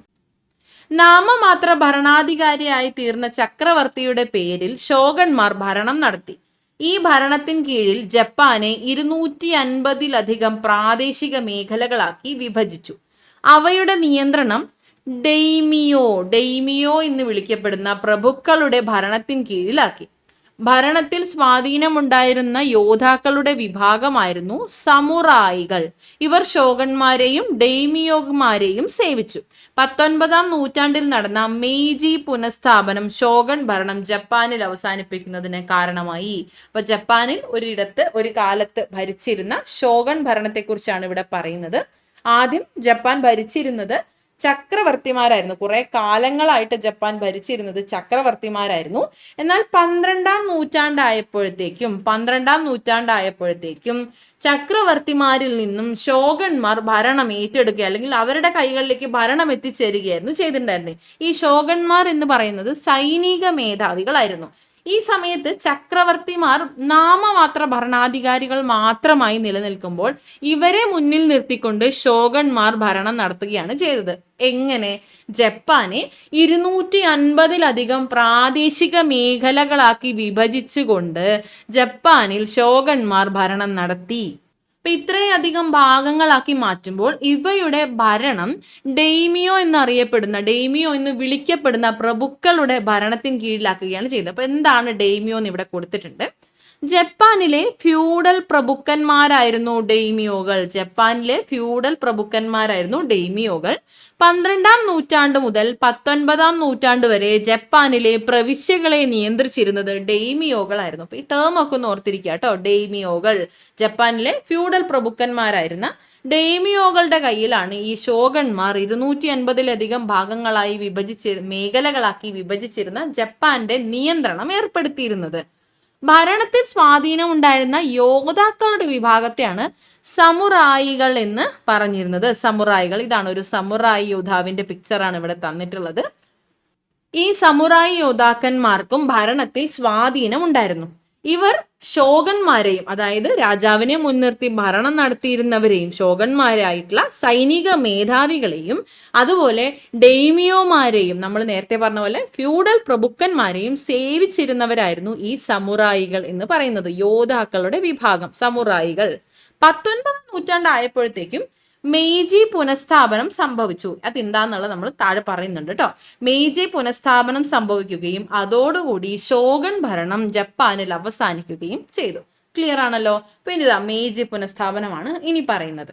നാമമാത്ര ഭരണാധികാരിയായി തീർന്ന ചക്രവർത്തിയുടെ പേരിൽ ഷോഗന്മാർ ഭരണം നടത്തി. ഈ ഭരണത്തിന് കീഴിൽ ജപ്പാനെ 250-ലധികം പ്രാദേശിക മേഖലകളാക്കി വിഭജിച്ചു. അവയുടെ നിയന്ത്രണം ഡെയ്മിയോ എന്ന് വിളിക്കപ്പെടുന്ന പ്രഭുക്കളുടെ ഭരണത്തിന് കീഴിലാക്കി. ഭരണത്തിൽ സ്വാധീനമുണ്ടായിരുന്ന യോദ്ധാക്കളുടെ വിഭാഗമായിരുന്നു സമുറായികൾ. ഇവർ ഷോഗന്മാരെയും ഡെയ്മിയോമാരെയും സേവിച്ചു. 19-ാം നൂറ്റാണ്ടിൽ നടന്ന മെയ്ജി പുനഃസ്ഥാപനം ഷോഗൻ ഭരണം ജപ്പാനിൽ അവസാനിപ്പിക്കുന്നതിന് കാരണമായി. അപ്പൊ ജപ്പാനിൽ ഒരു കാലത്ത് ഭരിച്ചിരുന്ന ഷോഗൻ ഭരണത്തെക്കുറിച്ചാണ് ഇവിടെ പറയുന്നത്. ആദ്യം ജപ്പാൻ ഭരിച്ചിരുന്നത് ചക്രവർത്തിമാരായിരുന്നു. കുറെ കാലങ്ങളായിട്ട് ജപ്പാൻ ഭരിച്ചിരുന്നത് ചക്രവർത്തിമാരായിരുന്നു. എന്നാൽ 12-ാം നൂറ്റാണ്ടായപ്പോഴത്തേക്കും ചക്രവർത്തിമാരിൽ നിന്നും ഷോഗന്മാർ ഭരണം ഏറ്റെടുക്കുക, അല്ലെങ്കിൽ അവരുടെ കൈകളിലേക്ക് ഭരണം എത്തിച്ചേരുകയായിരുന്നു ചെയ്തിട്ടുണ്ടായിരുന്നത്. ഈ ഷോഗന്മാർ എന്ന് പറയുന്നത് സൈനിക മേധാവികളായിരുന്നു. ഈ സമയത്ത് ചക്രവർത്തിമാർ നാമമാത്ര ഭരണാധികാരികൾ മാത്രമായി നിലനിൽക്കുമ്പോൾ ഇവരെ മുന്നിൽ നിർത്തിക്കൊണ്ട് ഷോഗന്മാർ ഭരണം നടത്തുകയാണ് ചെയ്തത്. എങ്ങനെ? ജപ്പാനെ 250-ലധികം പ്രാദേശിക മേഖലകളാക്കി വിഭജിച്ചുകൊണ്ട് ജപ്പാനിൽ ഷോഗന്മാർ ഭരണം നടത്തി. അപ്പൊ ഇത്രയധികം ഭാഗങ്ങളാക്കി മാറ്റുമ്പോൾ ഇവയുടെ ഭരണം ഡെയ്മിയോ എന്ന് വിളിക്കപ്പെടുന്ന പ്രഭുക്കളുടെ ഭരണത്തിന് കീഴിലാക്കുകയാണ് ചെയ്തത്. അപ്പൊ എന്താണ് ഡെയ്മിയോ എന്ന് ഇവിടെ കൊടുത്തിട്ടുണ്ട്. ജപ്പാനിലെ ഫ്യൂഡൽ പ്രഭുക്കന്മാരായിരുന്നു ഡെയ്മിയോകൾ. 12-ാം നൂറ്റാണ്ട് മുതൽ 19-ാം നൂറ്റാണ്ട് വരെ ജപ്പാനിലെ പ്രവിശ്യകളെ നിയന്ത്രിച്ചിരുന്നത് ഡെയ്മിയോകളായിരുന്നു. അപ്പൊ ഈ ടേം ഒക്കെ ഒന്ന് ഓർത്തിരിക്കുക കേട്ടോ. ഡെയ്മിയോകൾ ജപ്പാനിലെ ഫ്യൂഡൽ പ്രഭുക്കന്മാരായിരുന്ന ഡെയ്മിയോകളുടെ കയ്യിലാണ് ഈ ഷോഗന്മാർ 250-ലധികം മേഖലകളാക്കി വിഭജിച്ചിരുന്ന ജപ്പാന്റെ നിയന്ത്രണം ഏർപ്പെടുത്തിയിരുന്നത്. ഭരണത്തിൽ സ്വാധീനമുണ്ടായിരുന്ന യോദ്ധാക്കളുടെ വിഭാഗത്തെയാണ് സമുറായികൾ എന്ന് പറഞ്ഞിരുന്നത്. ഇതാണ് ഒരു സമുറായി യോദ്ധാവിന്റെ പിക്ചറാണ് ഇവിടെ തന്നിട്ടുള്ളത്. ഈ സമുറായി യോദ്ധാക്കന്മാർക്കും ഭരണത്തിൽ സ്വാധീനം ഉണ്ടായിരുന്നു. ഇവർ ഷോഗന്മാരെയും, അതായത് രാജാവിനെ മുൻനിർത്തി ഭരണം നടത്തിയിരുന്നവരെയും, ഷോഗന്മാരായിട്ടുള്ള സൈനിക മേധാവികളെയും, അതുപോലെ ഡെയ്മിയോമാരെയും, നമ്മൾ നേരത്തെ പറഞ്ഞ പോലെ ഫ്യൂഡൽ പ്രഭുക്കന്മാരെയും സേവിച്ചിരുന്നവരായിരുന്നു ഈ സമുറായികൾ എന്ന് പറയുന്നത്. യോദ്ധാക്കളുടെ വിഭാഗം സമുറായികൾ. 19-ാം നൂറ്റാണ്ടായപ്പോഴത്തേക്കും മെയ്ജി പുനഃസ്ഥാപനം സംഭവിച്ചു. അതെന്താന്നുള്ളത് നമ്മൾ താഴെ പറയുന്നുണ്ട് കേട്ടോ. മെയ്ജി പുനഃസ്ഥാപനം സംഭവിക്കുകയും അതോടുകൂടി ഷോഗൻ ഭരണം ജപ്പാനിൽ അവസാനിക്കുകയും ചെയ്തു. ക്ലിയർ ആണല്ലോ? പിന്നെ മെയ്ജി പുനഃസ്ഥാപനമാണ് ഇനി പറയുന്നത്.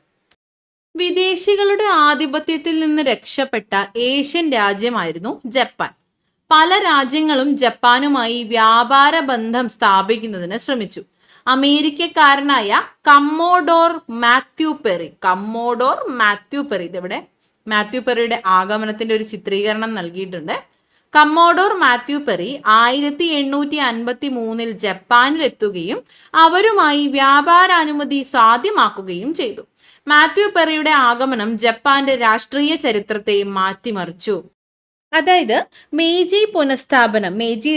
വിദേശികളുടെ ആധിപത്യത്തിൽ നിന്ന് രക്ഷപ്പെട്ട ഏഷ്യൻ രാജ്യമായിരുന്നു ജപ്പാൻ. പല രാജ്യങ്ങളും ജപ്പാനുമായി വ്യാപാര ബന്ധം സ്ഥാപിക്കുന്നതിന് ശ്രമിച്ചു. അമേരിക്കക്കാരനായ കമ്മോഡോർ മാത്യു പെറി, ഇതിവിടെ മാത്യു പെറിയുടെ ആഗമനത്തിന്റെ ഒരു ചിത്രീകരണം നൽകിയിട്ടുണ്ട്. കമ്മോഡോർ മാത്യു പെറി 1853 ജപ്പാനിലെത്തുകയും അവരുമായി വ്യാപാരാനുമതി സാധ്യമാക്കുകയും ചെയ്തു. മാത്യു പെറിയുടെ ആഗമനം ജപ്പാന്റെ രാഷ്ട്രീയ ചരിത്രത്തെയും മാറ്റിമറിച്ചു. അതായത് മെയ്ജി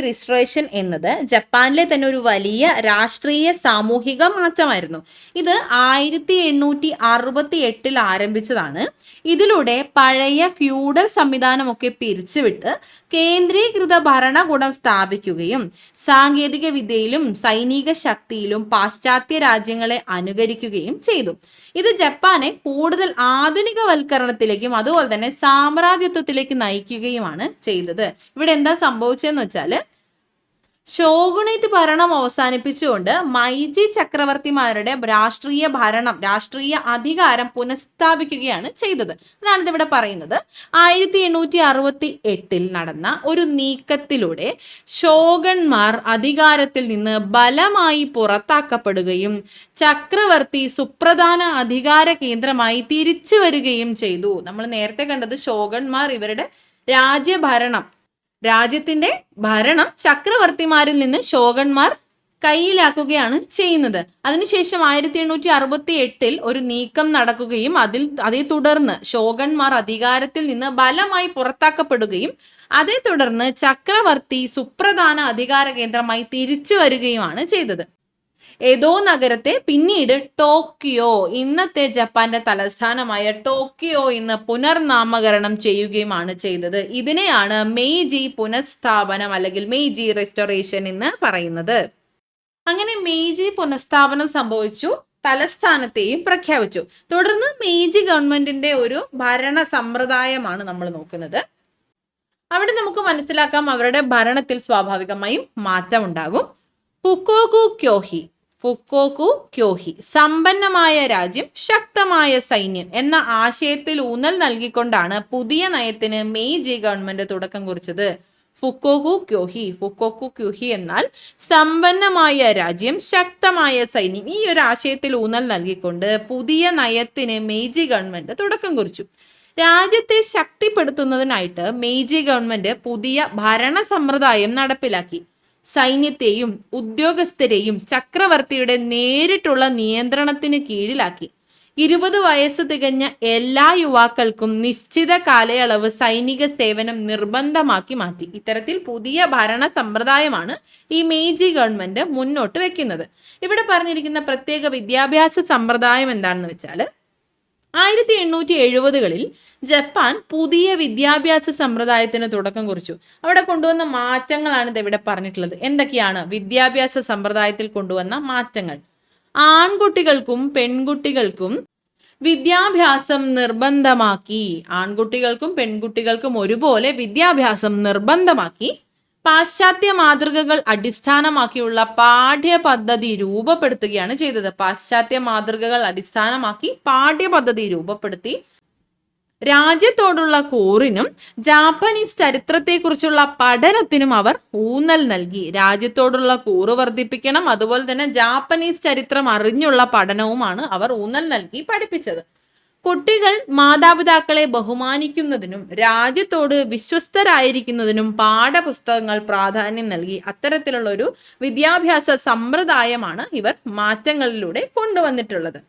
റിസ്റ്റോറേഷൻ എന്നത് ജപ്പാനിലെ തന്നെ ഒരു വലിയ രാഷ്ട്രീയ സാമൂഹിക മാറ്റമായിരുന്നു. ഇത് 1868 ആരംഭിച്ചതാണ്. ഇതിലൂടെ പഴയ ഫ്യൂഡൽ സംവിധാനമൊക്കെ പിരിച്ചുവിട്ട് കേന്ദ്രീകൃത ഭരണകൂടം സ്ഥാപിക്കുകയും സാങ്കേതിക വിദ്യയിലും സൈനിക ശക്തിയിലും പാശ്ചാത്യ രാജ്യങ്ങളെ അനുകരിക്കുകയും ചെയ്തു. ഇത് ജപ്പാനെ കൂടുതൽ ആധുനികവൽക്കരണത്തിലേക്കും അതുപോലെ തന്നെ സാമ്രാജ്യത്വത്തിലേക്ക് നയിക്കുകയുമാണ് ചെയ്തത്. ഇവിടെ എന്താ സംഭവിച്ചതെന്ന് വെച്ചാൽ ഷോഗുണേറ്റ് ഭരണം അവസാനിപ്പിച്ചുകൊണ്ട് മൈജി ചക്രവർത്തിമാരുടെ രാഷ്ട്രീയ അധികാരം പുനഃസ്ഥാപിക്കുകയാണ് ചെയ്തത്. അതാണ് ഇതിവിടെ പറയുന്നത്. 1868 നടന്ന ഒരു നീക്കത്തിലൂടെ ഷോഗന്മാർ അധികാരത്തിൽ നിന്ന് ബലമായി പുറത്താക്കപ്പെടുകയും ചക്രവർത്തി സുപ്രധാന അധികാര കേന്ദ്രമായി തിരിച്ചു വരികയും ചെയ്തു. നമ്മൾ നേരത്തെ കണ്ടത് ഷോഗന്മാർ ഇവരുടെ രാജ്യത്തിന്റെ ഭരണം ചക്രവർത്തിമാരിൽ നിന്ന് ഷോഗന്മാർ കയ്യിലാക്കുകയാണ് ചെയ്യുന്നത്. അതിനുശേഷം 1868 ഒരു നീക്കം നടക്കുകയും അതേ തുടർന്ന് ഷോഗന്മാർ അധികാരത്തിൽ നിന്ന് ബലമായി പുറത്താക്കപ്പെടുകയും അതേ തുടർന്ന് ചക്രവർത്തി സുപ്രധാന അധികാര കേന്ദ്രമായി തിരിച്ചു വരികയുമാണ് ചെയ്തത്. എദോ നഗരത്തെ പിന്നീട് ടോക്കിയോ, ഇന്നത്തെ ജപ്പാന്റെ തലസ്ഥാനമായ ടോക്കിയോ എന്ന് പുനർനാമകരണം ചെയ്യുകയുമാണ് ചെയ്തത്. ഇതിനെയാണ് മെയ്ജി പുനഃസ്ഥാപനം അല്ലെങ്കിൽ മെയ്ജി റെസ്റ്റോറേഷൻ എന്ന് പറയുന്നത്. അങ്ങനെ മെയ്ജി പുനഃസ്ഥാപനം സംഭവിച്ചു, തലസ്ഥാനത്തെയും പ്രഖ്യാപിച്ചു. തുടർന്ന് മെയ്ജി ഗവൺമെന്റിന്റെ ഒരു ഭരണ സമ്പ്രദായമാണ് നമ്മൾ നോക്കുന്നത്. അവിടെ നമുക്ക് മനസ്സിലാക്കാം അവരുടെ ഭരണത്തിൽ സ്വാഭാവികമായും മാറ്റം ഉണ്ടാകും. ഫുക്കോകു ക്യോഹി. ഫുക്കോകു ക്യോഹി സമ്പന്നമായ രാജ്യം, ശക്തമായ സൈന്യം എന്ന ആശയത്തിൽ ഊന്നൽ നൽകിക്കൊണ്ടാണ് പുതിയ നയത്തിന് മെയ്ജി ഗവൺമെന്റ് തുടക്കം കുറിച്ചത്. ഫുക്കോകു ക്യോഹി. ഫുക്കോകു ക്യോഹി എന്നാൽ സമ്പന്നമായ രാജ്യം, ശക്തമായ സൈന്യം. ഈ ഒരു ആശയത്തിൽ ഊന്നൽ നൽകിക്കൊണ്ട് പുതിയ നയത്തിന് മെയ്ജി ഗവൺമെന്റ് തുടക്കം കുറിച്ചു. രാജ്യത്തെ ശക്തിപ്പെടുത്തുന്നതിനായിട്ട് മെയ്ജി ഗവൺമെന്റ് പുതിയ ഭരണ സമ്പ്രദായം നടപ്പിലാക്കി. സൈന്യത്തെയും ഉദ്യോഗസ്ഥരെയും ചക്രവർത്തിയുടെ നേരിട്ടുള്ള നിയന്ത്രണത്തിന് കീഴിലാക്കി. 20 വയസ്സ് തികഞ്ഞ എല്ലാ യുവാക്കൾക്കും നിശ്ചിത കാലയളവ് സൈനിക സേവനം നിർബന്ധമാക്കി മാറ്റി. ഇത്തരത്തിൽ പുതിയ ഭരണ സമ്പ്രദായമാണ് ഈ മെയ്ജി ഗവൺമെന്റ് മുന്നോട്ട് വെക്കുന്നത്. ഇവിടെ പറഞ്ഞിരിക്കുന്ന പ്രത്യേക വിദ്യാഭ്യാസ സമ്പ്രദായം എന്താണെന്ന് വെച്ചാൽ 1870കളിൽ ജപ്പാൻ പുതിയ വിദ്യാഭ്യാസ സമ്പ്രദായത്തിന് തുടക്കം കുറിച്ചു. അവിടെ കൊണ്ടുവന്ന മാറ്റങ്ങളാണ് ഇത് ഇവിടെ പറഞ്ഞിട്ടുള്ളത്. എന്തൊക്കെയാണ് വിദ്യാഭ്യാസ സമ്പ്രദായത്തിൽ കൊണ്ടുവന്ന മാറ്റങ്ങൾ? ആൺകുട്ടികൾക്കും പെൺകുട്ടികൾക്കും വിദ്യാഭ്യാസം നിർബന്ധമാക്കി. ആൺകുട്ടികൾക്കും പെൺകുട്ടികൾക്കും ഒരുപോലെ വിദ്യാഭ്യാസം നിർബന്ധമാക്കി. പാശ്ചാത്യ മാതൃകകൾ അടിസ്ഥാനമാക്കിയുള്ള പാഠ്യപദ്ധതി രൂപപ്പെടുത്തുകയാണ് ചെയ്തത്. പാശ്ചാത്യ മാതൃകകൾ അടിസ്ഥാനമാക്കി പാഠ്യപദ്ധതി രൂപപ്പെടുത്തി. രാജ്യത്തോടുള്ള കൂറിനും ജാപ്പനീസ് ചരിത്രത്തെക്കുറിച്ചുള്ള പഠനത്തിനും അവർ ഊന്നൽ നൽകി. രാജ്യത്തോടുള്ള കൂറ് വർദ്ധിപ്പിക്കണം, അതുപോലെ തന്നെ ജാപ്പനീസ് ചരിത്രം അറിഞ്ഞുള്ള പഠനവുമാണ് അവർ ഊന്നൽ നൽകി പഠിപ്പിച്ചത്. കുട്ടികൾ മാതാപിതാക്കളെ ബഹുമാനിക്കുന്നതിനും രാജ്യത്തോട് വിശ്വസ്തരായിരിക്കുന്നതിനും പാഠപുസ്തകങ്ങൾ പ്രാധാന്യം നൽകി. അത്തരത്തിലുള്ള ഒരു വിദ്യാഭ്യാസ സമ്പ്രദായമാണ് ഇവർ മാറ്റങ്ങളിലൂടെ കൊണ്ടുവന്നിട്ടുള്ളത്.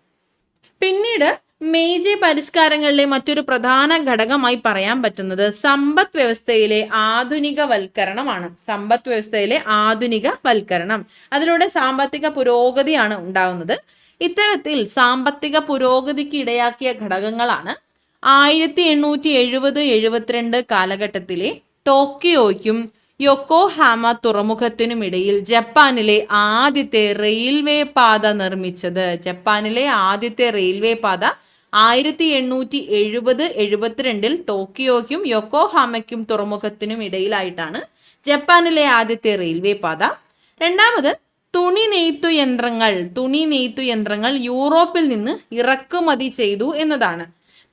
പിന്നീട് മെയ്ജി പരിഷ്കാരങ്ങളിലെ മറ്റൊരു പ്രധാന ഘടകമായി പറയാൻ പറ്റുന്നത് സമ്പദ് വ്യവസ്ഥയിലെ ആധുനികവൽക്കരണമാണ്. സമ്പദ് വ്യവസ്ഥയിലെ ആധുനികവൽക്കരണം, അതിലൂടെ സാമ്പത്തിക പുരോഗതിയാണ് ഉണ്ടാവുന്നത്. ഇത്തരത്തിൽ സാമ്പത്തിക പുരോഗതിക്ക് ഇടയാക്കിയ ഘടകങ്ങളാണ് 1870-72 കാലഘട്ടത്തിലെ ടോക്കിയോയ്ക്കും യൊക്കോഹാമ തുറമുഖത്തിനുമിടയിൽ ജപ്പാനിലെ ആദ്യത്തെ റെയിൽവേ പാത നിർമ്മിച്ചത്. ജപ്പാനിലെ ആദ്യത്തെ റെയിൽവേ പാത 1870-72 ടോക്കിയോയ്ക്കും യൊക്കോഹാമയ്ക്കും തുറമുഖത്തിനും ഇടയിലായിട്ടാണ് ജപ്പാനിലെ ആദ്യത്തെ റെയിൽവേ പാത. രണ്ടാമത് തുണി നെയ്ത്തു യന്ത്രങ്ങൾ യൂറോപ്പിൽ നിന്ന് ഇറക്കുമതി ചെയ്തു എന്നതാണ്.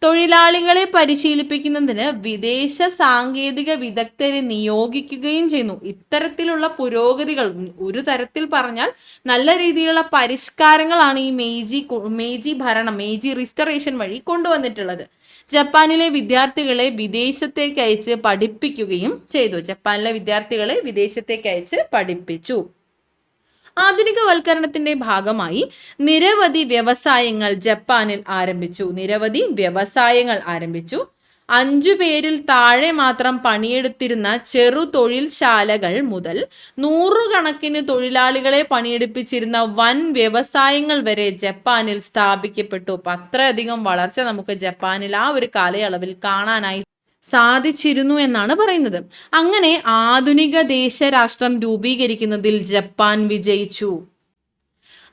തൊഴിലാളികളെ പരിശീലിപ്പിക്കുന്നതിന് വിദേശ സാങ്കേതിക വിദഗ്ധരെ നിയോഗിക്കുകയും ചെയ്യുന്നു. ഇത്തരത്തിലുള്ള പുരോഗതികൾ, ഒരു തരത്തിൽ പറഞ്ഞാൽ നല്ല രീതിയിലുള്ള പരിഷ്കാരങ്ങളാണ് ഈ മെയ്ജി ഭരണം, മെയ്ജി റിസ്റ്ററേഷൻ വഴി കൊണ്ടുവന്നിട്ടുള്ളത്. ജപ്പാനിലെ വിദ്യാർത്ഥികളെ വിദേശത്തേക്ക് അയച്ച് പഠിപ്പിക്കുകയും ചെയ്തു. പഠിപ്പിച്ചു. ആധുനികവൽക്കരണത്തിന്റെ ഭാഗമായി നിരവധി വ്യവസായങ്ങൾ ജപ്പാനിൽ ആരംഭിച്ചു. 5 പേരിൽ താഴെ മാത്രം പണിയെടുത്തിരുന്ന ചെറു തൊഴിൽശാലകൾ മുതൽ 100 കണക്കിന് തൊഴിലാളികളെ പണിയെടുപ്പിച്ചിരുന്ന വൻ വ്യവസായങ്ങൾ വരെ ജപ്പാനിൽ സ്ഥാപിക്കപ്പെട്ടു. അത്രയധികം വളർച്ച നമുക്ക് ജപ്പാനിൽ ആ ഒരു കാലയളവിൽ കാണാനായി സാധിച്ചിരുന്നു എന്നാണ് പറയുന്നത്. അങ്ങനെ ആധുനിക ദേശരാഷ്ട്രം രൂപീകരിക്കുന്നതിൽ ജപ്പാൻ വിജയിച്ചു.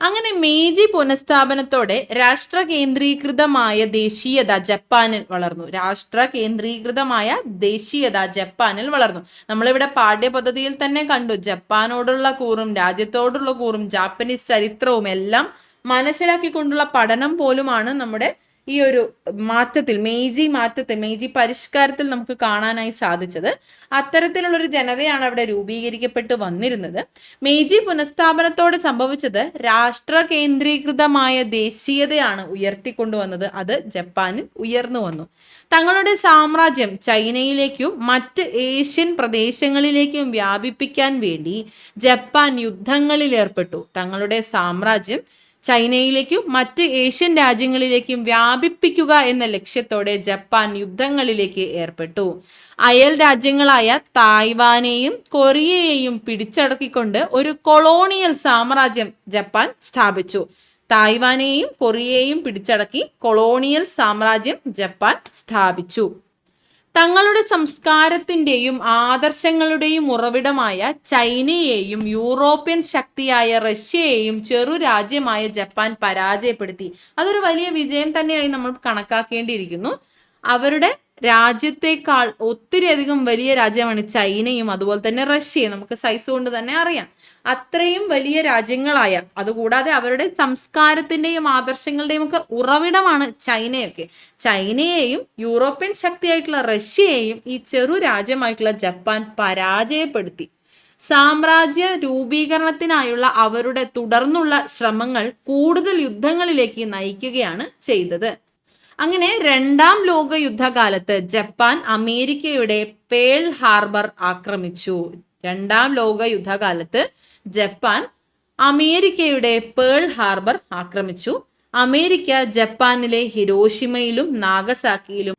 അങ്ങനെ മെയ്ജി പുനഃസ്ഥാപനത്തോടെ രാഷ്ട്രകേന്ദ്രീകൃതമായ ദേശീയത ജപ്പാനിൽ വളർന്നു. നമ്മളിവിടെ പാഠ്യപദ്ധതിയിൽ തന്നെ കണ്ടു, ജപ്പാനോടുള്ള കൂറും രാജ്യത്തോടുള്ള കൂറും ജാപ്പനീസ് ചരിത്രവും എല്ലാം മനസ്സിലാക്കിക്കൊണ്ടുള്ള പഠനം പോലുമാണ് നമ്മുടെ ഈ ഒരു മെയ്ജി പരിഷ്കാരത്തിൽ നമുക്ക് കാണാനായി സാധിച്ചത്. അത്തരത്തിലുള്ളൊരു ജനതയാണ് അവിടെ രൂപീകരിക്കപ്പെട്ട് വന്നിരുന്നത്. മെയ്ജി പുനഃസ്ഥാപനത്തോടെ സംഭവിച്ചത് രാഷ്ട്ര കേന്ദ്രീകൃതമായ ദേശീയതയാണ് ഉയർത്തിക്കൊണ്ടുവന്നത്. അത് ജപ്പാനിൽ ഉയർന്നു വന്നു. തങ്ങളുടെ സാമ്രാജ്യം ചൈനയിലേക്കും മറ്റ് ഏഷ്യൻ പ്രദേശങ്ങളിലേക്കും വ്യാപിപ്പിക്കാൻ വേണ്ടി ജപ്പാൻ യുദ്ധങ്ങളിൽ ഏർപ്പെട്ടു. തങ്ങളുടെ സാമ്രാജ്യം ചൈനയിലേക്കും മറ്റ് ഏഷ്യൻ രാജ്യങ്ങളിലേക്കും വ്യാപിപ്പിക്കുക എന്ന ലക്ഷ്യത്തോടെ ജപ്പാൻ യുദ്ധങ്ങളിലേക്ക് ഏർപ്പെട്ടു. അയൽ രാജ്യങ്ങളായ തായ്വാനെയും കൊറിയയെയും പിടിച്ചടക്കിക്കൊണ്ട് ഒരു കൊളോണിയൽ സാമ്രാജ്യം ജപ്പാൻ സ്ഥാപിച്ചു. തായ്വാനെയും കൊറിയയെയും പിടിച്ചടക്കി കൊളോണിയൽ സാമ്രാജ്യം ജപ്പാൻ സ്ഥാപിച്ചു. തങ്ങളുടെ സംസ്കാരത്തിന്റെയും ആദർശങ്ങളുടെയും ഉറവിടമായ ചൈനയെയും യൂറോപ്യൻ ശക്തിയായ റഷ്യയെയും ചെറു രാജ്യമായ ജപ്പാൻ പരാജയപ്പെടുത്തി. അതൊരു വലിയ വിജയം തന്നെയായി നമ്മൾ കണക്കാക്കേണ്ടിയിരിക്കുന്നു. അവരുടെ രാജ്യത്തെക്കാൾ ഒത്തിരി അധികം വലിയ രാജ്യമാണ് ചൈനയും അതുപോലെ തന്നെ റഷ്യയും. നമുക്ക് സൈസ് കൊണ്ട് തന്നെ അറിയാം. അത്രയും വലിയ രാജ്യങ്ങളായ, അതുകൂടാതെ അവരുടെ സംസ്കാരത്തിന്റെയും ആദർശങ്ങളുടെയും ഒക്കെ ഉറവിടമാണ് ചൈനയൊക്കെ. ചൈനയെയും യൂറോപ്യൻ ശക്തിയായിട്ടുള്ള റഷ്യയെയും ഈ ചെറു രാജ്യമായിട്ടുള്ള ജപ്പാൻ പരാജയപ്പെടുത്തി. സാമ്രാജ്യ രൂപീകരണത്തിനായുള്ള അവരുടെ തുടർന്നുള്ള ശ്രമങ്ങൾ കൂടുതൽ യുദ്ധങ്ങളിലേക്ക് നയിക്കുകയാണ് ചെയ്തത്. അങ്ങനെ രണ്ടാം ലോക യുദ്ധകാലത്ത് ജപ്പാൻ അമേരിക്കയുടെ പേൾ ഹാർബർ ആക്രമിച്ചു. രണ്ടാം ലോക യുദ്ധകാലത്ത് ജപ്പാൻ അമേരിക്കയുടെ പേൾ ഹാർബർ ആക്രമിച്ചു. അമേരിക്ക ജപ്പാനിലെ ഹിരോഷിമയിലും നാഗസാക്കിയിലും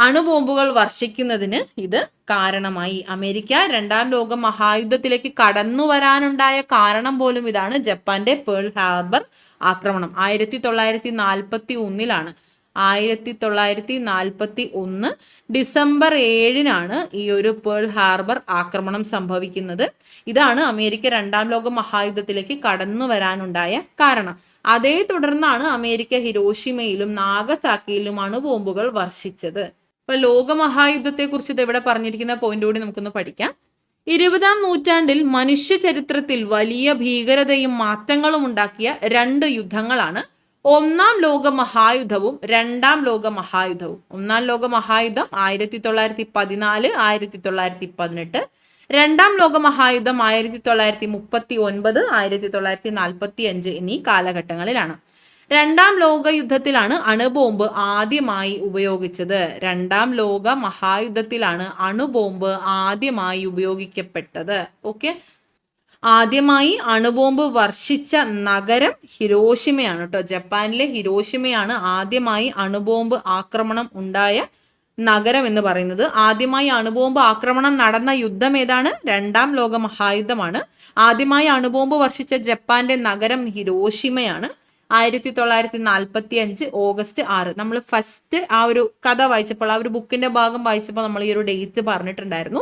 അണുബോംബുകൾ വർഷിക്കുന്നതിന് ഇത് കാരണമായി. അമേരിക്ക രണ്ടാം ലോക മഹായുദ്ധത്തിലേക്ക് കടന്നു വരാനുണ്ടായ കാരണം പോലും ഇതാണ്, ജപ്പാന്റെ പേൾ ഹാർബർ ആക്രമണം. 1941 1941 ഡിസംബർ 7 ഈ ഒരു പേൾ ഹാർബർ ആക്രമണം സംഭവിക്കുന്നത്. ഇതാണ് അമേരിക്ക രണ്ടാം ലോക മഹായുദ്ധത്തിലേക്ക് കടന്നു വരാനുണ്ടായ കാരണം. അതേ തുടർന്നാണ് അമേരിക്ക ഹിരോഷിമയിലും നാഗസാക്കിയിലും അണുബോംബുകൾ വർഷിച്ചത്. ഇപ്പൊ ലോകമഹായുദ്ധത്തെ കുറിച്ച് ഇവിടെ പറഞ്ഞിരിക്കുന്ന പോയിന്റ് കൂടി നമുക്കൊന്ന് പഠിക്കാം. 20-ാം നൂറ്റാണ്ടിൽ മനുഷ്യ ചരിത്രത്തിൽ വലിയ ഭീകരതയും മാറ്റങ്ങളും ഉണ്ടാക്കിയ 2 യുദ്ധങ്ങളാണ് ഒന്നാം ലോക മഹായുദ്ധവും രണ്ടാം ലോക മഹായുദ്ധവും. ഒന്നാം ലോക മഹായുദ്ധം 1914 1918, രണ്ടാം ലോക മഹായുദ്ധം 1939 1945 എന്നീ കാലഘട്ടങ്ങളിലാണ്. രണ്ടാം ലോക യുദ്ധത്തിലാണ് അണുബോംബ് ആദ്യമായി ഉപയോഗിച്ചത്. രണ്ടാം ലോക മഹായുദ്ധത്തിലാണ് അണുബോംബ് ആദ്യമായി ഉപയോഗിക്കപ്പെട്ടത്. ഓക്കെ, ആദ്യമായി അണുബോംബ് വർഷിച്ച നഗരം ഹിരോഷിമയാണ് കേട്ടോ. ജപ്പാനിലെ ഹിരോഷിമയാണ് ആദ്യമായി അണുബോംബ് ആക്രമണം ഉണ്ടായ നഗരം എന്ന് പറയുന്നത്. ആദ്യമായി അണുബോംബ് ആക്രമണം നടന്ന യുദ്ധം ഏതാണ്? രണ്ടാം ലോക മഹായുദ്ധമാണ്. ആദ്യമായി അണുബോംബ് വർഷിച്ച ജപ്പാന്റെ നഗരം ഹിരോഷിമയാണ്. 1945 ഓഗസ്റ്റ് 6. നമ്മൾ ഫസ്റ്റ് ആ ഒരു കഥ വായിച്ചപ്പോൾ, ആ ഒരു ബുക്കിന്റെ ഭാഗം വായിച്ചപ്പോൾ നമ്മൾ ഈ ഒരു ഡേറ്റ് പറഞ്ഞിട്ടുണ്ടായിരുന്നു.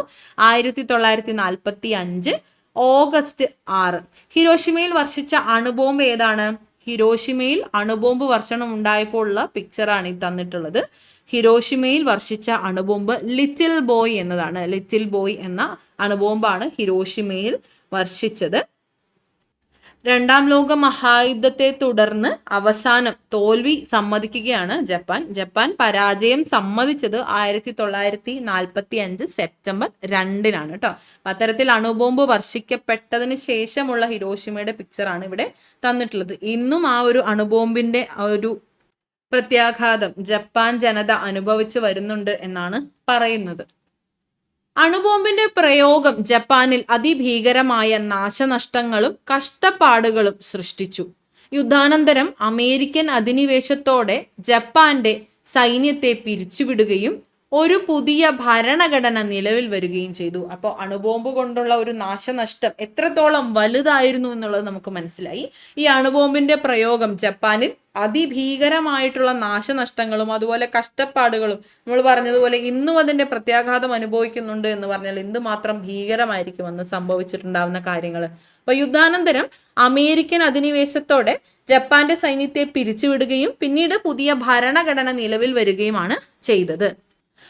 1945 ഓഗസ്റ്റ് 6 ഹിരോഷിമയിൽ വർഷിച്ച അണുബോംബ് ഏതാണ്? ഹിരോഷിമയിൽ അണുബോംബ് വർഷണം ഉണ്ടായപ്പോൾ ഉള്ള പിക്ചറാണ് ഈ തന്നിട്ടുള്ളത്. ഹിരോഷിമയിൽ വർഷിച്ച അണുബോംബ് ലിറ്റിൽ ബോയ് എന്നതാണ്. ലിറ്റിൽ ബോയ് എന്ന അണുബോംബാണ് ഹിരോഷിമയിൽ വർഷിച്ചത്. രണ്ടാം ലോക മഹായുദ്ധത്തെ തുടർന്ന് അവസാനം തോൽവി സമ്മതിക്കുകയാണ് ജപ്പാൻ പരാജയം സമ്മതിച്ചത് 1945 സെപ്റ്റംബർ 2 കേട്ടോ. അത്തരത്തിൽ അണുബോംബ് വർഷിക്കപ്പെട്ടതിന് ശേഷമുള്ള ഹിരോഷിമയുടെ പിക്ചറാണ് ഇവിടെ തന്നിട്ടുള്ളത്. ഇന്നും ആ ഒരു അണുബോംബിന്റെ ഒരു പ്രത്യാഘാതം ജപ്പാൻ ജനത അനുഭവിച്ചു വരുന്നുണ്ട് എന്നാണ് പറയുന്നത്. അണുബോംബിന്റെ പ്രയോഗം ജപ്പാനിൽ അതിഭീകരമായ നാശനഷ്ടങ്ങളും കഷ്ടപ്പാടുകളും സൃഷ്ടിച്ചു. യുദ്ധാനന്തരം അമേരിക്കൻ അധിനിവേശത്തോടെ ജപ്പാന്റെ സൈന്യത്തെ പിരിച്ചുവിടുകയും ഒരു പുതിയ ഭരണഘടന നിലവിൽ വരികയും ചെയ്തു. അപ്പോൾ അണുബോംബ് കൊണ്ടുള്ള ഒരു നാശനഷ്ടം എത്രത്തോളം വലുതായിരുന്നു എന്നുള്ളത് നമുക്ക് മനസ്സിലായി. ഈ അണുബോംബിന്റെ പ്രയോഗം ജപ്പാനിൽ അതിഭീകരമായിട്ടുള്ള നാശനഷ്ടങ്ങളും അതുപോലെ കഷ്ടപ്പാടുകളും, നമ്മൾ പറഞ്ഞതുപോലെ ഇന്നും അതിന്റെ പ്രത്യാഘാതം അനുഭവിക്കുന്നുണ്ട് എന്ന് പറഞ്ഞാൽ എന്തുമാത്രം ഭീകരമായിരിക്കും അന്ന് സംഭവിച്ചിട്ടുണ്ടാവുന്ന കാര്യങ്ങൾ. അപ്പൊ യുദ്ധാനന്തരം അമേരിക്കൻ അധിനിവേശത്തോടെ ജപ്പാന്റെ സൈന്യത്തെ പിരിച്ചുവിടുകയും പിന്നീട് പുതിയ ഭരണഘടന നിലവിൽ വരികയുമാണ് ചെയ്തത്.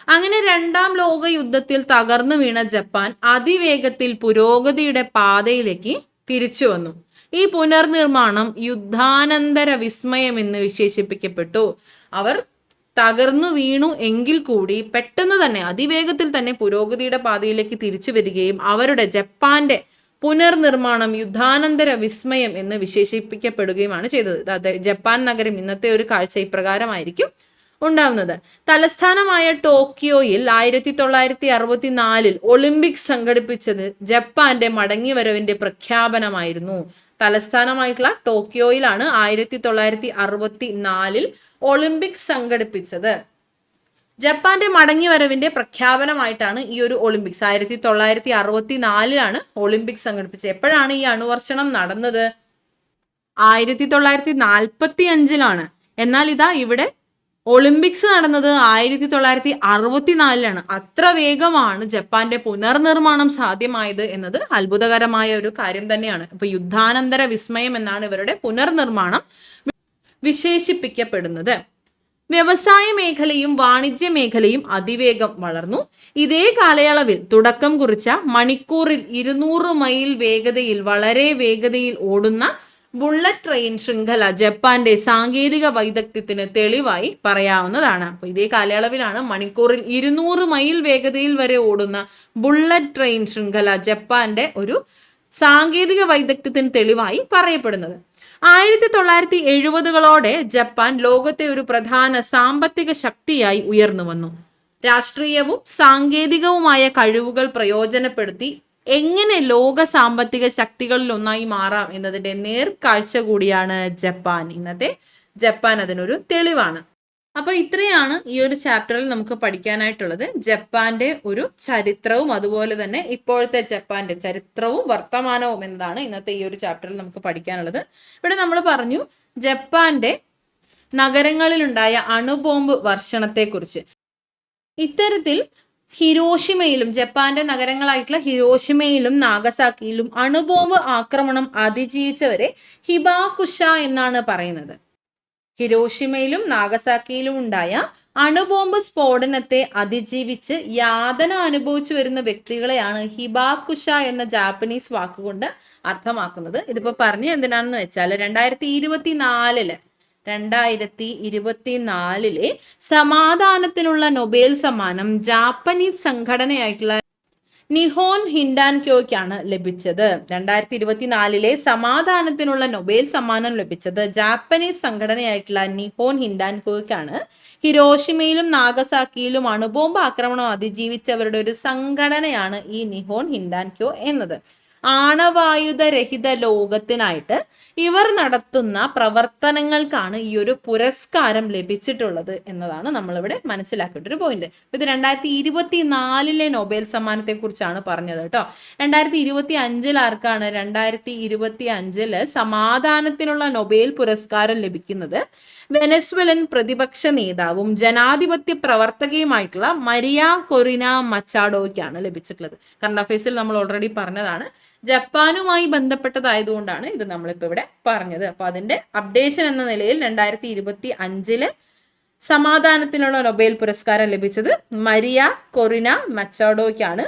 അങ്ങനെ രണ്ടാം ലോക യുദ്ധത്തിൽ തകർന്നു വീണ ജപ്പാൻ അതിവേഗത്തിൽ പുരോഗതിയുടെ പാതയിലേക്ക് തിരിച്ചു വന്നു. ഈ പുനർനിർമ്മാണം യുദ്ധാനന്തര വിസ്മയം എന്ന് വിശേഷിപ്പിക്കപ്പെട്ടു. അവർ തകർന്നു വീണു എങ്കിൽ കൂടി പെട്ടെന്ന് തന്നെ അതിവേഗത്തിൽ തന്നെ പുരോഗതിയുടെ പാതയിലേക്ക് തിരിച്ചു വരികയും അവരുടെ ജപ്പാന്റെ പുനർനിർമ്മാണം യുദ്ധാനന്തര വിസ്മയം എന്ന് വിശേഷിപ്പിക്കപ്പെടുകയുമാണ് ചെയ്തത്. ജപ്പാൻ നഗരം ഇന്നത്തെ ഒരു കാഴ്ച ഇപ്രകാരമായിരിക്കും ഉണ്ടാവുന്നത്. തലസ്ഥാനമായ ടോക്കിയോയിൽ 1964 ഒളിമ്പിക്സ് സംഘടിപ്പിച്ചത് ജപ്പാന്റെ മടങ്ങിവരവിന്റെ പ്രഖ്യാപനമായിരുന്നു. തലസ്ഥാനമായിട്ടുള്ള ടോക്കിയോയിലാണ് 1964 ഒളിമ്പിക്സ് സംഘടിപ്പിച്ചത്. ജപ്പാന്റെ മടങ്ങിവരവിന്റെ പ്രഖ്യാപനമായിട്ടാണ് ഈ ഒരു ഒളിമ്പിക്സ് 1964 ഒളിമ്പിക്സ് സംഘടിപ്പിച്ചത്. എപ്പോഴാണ് ഈ അണുവർഷണം നടന്നത്? 1945. എന്നാൽ ഇതാ ഇവിടെ ഒളിമ്പിക്സ് നടന്നത് 1964. അത്ര വേഗമാണ് ജപ്പാന്റെ പുനർനിർമ്മാണം സാധ്യമായത് എന്നത് അത്ഭുതകരമായ ഒരു കാര്യം തന്നെയാണ്. അപ്പൊ യുദ്ധാനന്തര വിസ്മയം എന്നാണ് ഇവരുടെ പുനർനിർമ്മാണം വിശേഷിപ്പിക്കപ്പെടുന്നത്. വ്യവസായ മേഖലയും വാണിജ്യ മേഖലയും അതിവേഗം വളർന്നു. ഇതേ കാലയളവിൽ തുടക്കം കുറിച്ച മണിക്കൂറിൽ 200 മൈൽ വേഗതയിൽ വളരെ വേഗതയിൽ ഓടുന്ന ബുള്ളറ്റ് ട്രെയിൻ ശൃംഖല ജപ്പാന്റെ സാങ്കേതിക വൈദഗ്ധ്യത്തിന് തെളിവായി പറയാവുന്നതാണ്. അപ്പൊ ഇതേ കാലയളവിലാണ് മണിക്കൂറിൽ 200 മൈൽ വേഗതയിൽ വരെ ഓടുന്ന ബുള്ളറ്റ് ട്രെയിൻ ശൃംഖല ജപ്പാന്റെ ഒരു സാങ്കേതിക വൈദഗ്ധ്യത്തിന് തെളിവായി പറയപ്പെടുന്നത്. 1970-കളോടെ ജപ്പാൻ ലോകത്തെ ഒരു പ്രധാന സാമ്പത്തിക ശക്തിയായി ഉയർന്നു വന്നു. രാഷ്ട്രീയവും സാങ്കേതികവുമായ കഴിവുകൾ പ്രയോജനപ്പെടുത്തി എങ്ങനെ ലോക സാമ്പത്തിക ശക്തികളിൽ ഒന്നായി മാറാം എന്നതിന്റെ നേർക്കാഴ്ച കൂടിയാണ് ജപ്പാൻ. ഇന്നത്തെ ജപ്പാൻ അതിനൊരു തെളിവാണ്. അപ്പൊ ഇത്രയാണ് ഈ ഒരു ചാപ്റ്ററിൽ നമുക്ക് പഠിക്കാനായിട്ടുള്ളത്. ജപ്പാന്റെ ഒരു ചരിത്രവും അതുപോലെ തന്നെ ഇപ്പോഴത്തെ ജപ്പാന്റെ ചരിത്രവും വർത്തമാനവും എന്താണ് ഇന്നത്തെ ഈ ഒരു ചാപ്റ്ററിൽ നമുക്ക് പഠിക്കാനുള്ളത്. ഇവിടെ നമ്മൾ പറഞ്ഞു ജപ്പാന്റെ നഗരങ്ങളിലുണ്ടായ അണുബോംബ് വർഷണത്തെക്കുറിച്ച്. ഇത്തരത്തിൽ ഹിരോഷിമയിലും ജപ്പാന്റെ നഗരങ്ങളായിട്ടുള്ള ഹിരോഷിമയിലും നാഗസാക്കിയിലും അണുബോംബ് ആക്രമണം അതിജീവിച്ചവരെ ഹിബാകുഷ എന്നാണ് പറയുന്നത്. ഹിരോഷിമയിലും നാഗസാക്കിയിലും ഉണ്ടായ അണുബോംബ് സ്ഫോടനത്തെ അതിജീവിച്ച് യാതന അനുഭവിച്ചു വരുന്ന വ്യക്തികളെയാണ് ഹിബാകുഷ എന്ന ജാപ്പനീസ് വാക്കുകൊണ്ട് അർത്ഥമാക്കുന്നത്. ഇതിപ്പോ പറഞ്ഞു എന്തിനാണെന്ന് വെച്ചാൽ 2024 സമാധാനത്തിനുള്ള നൊബേൽ സമ്മാനം ജാപ്പനീസ് സംഘടനയായിട്ടുള്ള നിഹോൻ ഹിൻഡാൻക്യോയ്ക്കാണ് ലഭിച്ചത്. 2024 സമാധാനത്തിനുള്ള നൊബേൽ സമ്മാനം ലഭിച്ചത് ജാപ്പനീസ് സംഘടനയായിട്ടുള്ള നിഹോൻ ഹിൻഡാൻക്യോയ്ക്കാണ്. ഹിരോഷിമയിലും നാഗസാക്കിയിലും അണുബോംബ് ആക്രമണം അതിജീവിച്ചവരുടെ ഒരു സംഘടനയാണ് ഈ നിഹോൻ ഹിൻഡാൻക്യോ എന്നത്. ആണവായുധരഹിത ലോകത്തിനായിട്ട് ഇവർ നടത്തുന്ന പ്രവർത്തനങ്ങൾക്കാണ് ഈ ഒരു പുരസ്കാരം ലഭിച്ചിട്ടുള്ളത് എന്നതാണ് നമ്മളിവിടെ മനസ്സിലാക്കേണ്ട ഒരു പോയിന്റ്. ഇത് 2024 നൊബേൽ സമ്മാനത്തെ കുറിച്ചാണ് പറഞ്ഞത് കേട്ടോ. 2025 ആർക്കാണ്? 2025 സമാധാനത്തിനുള്ള നൊബേൽ പുരസ്കാരം ലഭിക്കുന്നത് വെനസ്വലൻ പ്രതിപക്ഷ നേതാവും ജനാധിപത്യ പ്രവർത്തകയുമായിട്ടുള്ള മരിയ കൊറിന മച്ചാഡോയ്ക്കാണ് ലഭിച്ചിട്ടുള്ളത്. കറണ്ട് അഫയേഴ്സിൽ നമ്മൾ ഓൾറെഡി പറഞ്ഞതാണ്. ജപ്പാനുമായി ബന്ധപ്പെട്ടതായതുകൊണ്ടാണ് ഇത് നമ്മളിപ്പോൾ ഇവിടെ പറഞ്ഞത്. അപ്പൊ അതിന്റെ അപ്ഡേഷൻ എന്ന നിലയിൽ 2025 സമാധാനത്തിനുള്ള നൊബേൽ പുരസ്കാരം ലഭിച്ചത് മരിയ കൊറിന മച്ചാഡോയ്ക്കാണ്.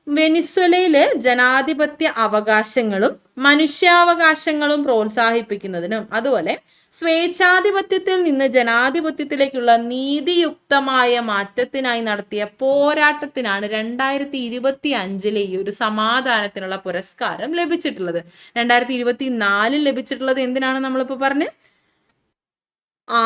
വെനിസ്വലയില് ജനാധിപത്യ അവകാശങ്ങളും മനുഷ്യാവകാശങ്ങളും പ്രോത്സാഹിപ്പിക്കുന്നതിനും അതുപോലെ സ്വേച്ഛാധിപത്യത്തിൽ നിന്ന് ജനാധിപത്യത്തിലേക്കുള്ള നീതിയുക്തമായ മാറ്റത്തിനായി നടത്തിയ പോരാട്ടത്തിനാണ് 2025 ഈ ഒരു സമാധാനത്തിനുള്ള പുരസ്കാരം ലഭിച്ചിട്ടുള്ളത്. 2024 ലഭിച്ചിട്ടുള്ളത് എന്തിനാണ് നമ്മളിപ്പോ പറഞ്ഞ്?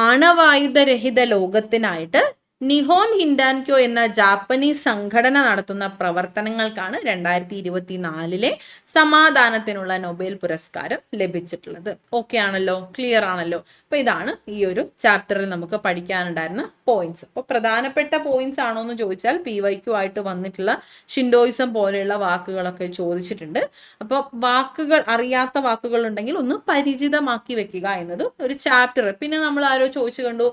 ആണവായുധരഹിത ലോകത്തിനായിട്ട് നിഹോൻ ഹിൻഡാൻക്യോ എന്ന ജാപ്പനീസ് സംഘടന നടത്തുന്ന പ്രവർത്തനങ്ങൾക്കാണ് 2024 സമാധാനത്തിനുള്ള നൊബേൽ പുരസ്കാരം ലഭിച്ചിട്ടുള്ളത്. ഓക്കെ ആണല്ലോ, ക്ലിയർ ആണല്ലോ. അപ്പൊ ഇതാണ് ഈ ഒരു ചാപ്റ്ററിൽ നമുക്ക് പഠിക്കാനുണ്ടായിരുന്ന പോയിന്റ്സ്. അപ്പോൾ പ്രധാനപ്പെട്ട പോയിന്റ്സ് ആണോ എന്ന് ചോദിച്ചാൽ PYQ ആയിട്ട് വന്നിട്ടുള്ള ഷിൻഡോയിസം പോലെയുള്ള വാക്കുകളൊക്കെ ചോദിച്ചിട്ടുണ്ട്. അപ്പോൾ വാക്കുകൾ അറിയാത്ത വാക്കുകൾ ഉണ്ടെങ്കിൽ ഒന്ന് പരിചിതമാക്കി വെക്കുക എന്നത് ഒരു ചാപ്റ്റർ. പിന്നെ നമ്മൾ ആരോ ചോദിച്ചു കണ്ടു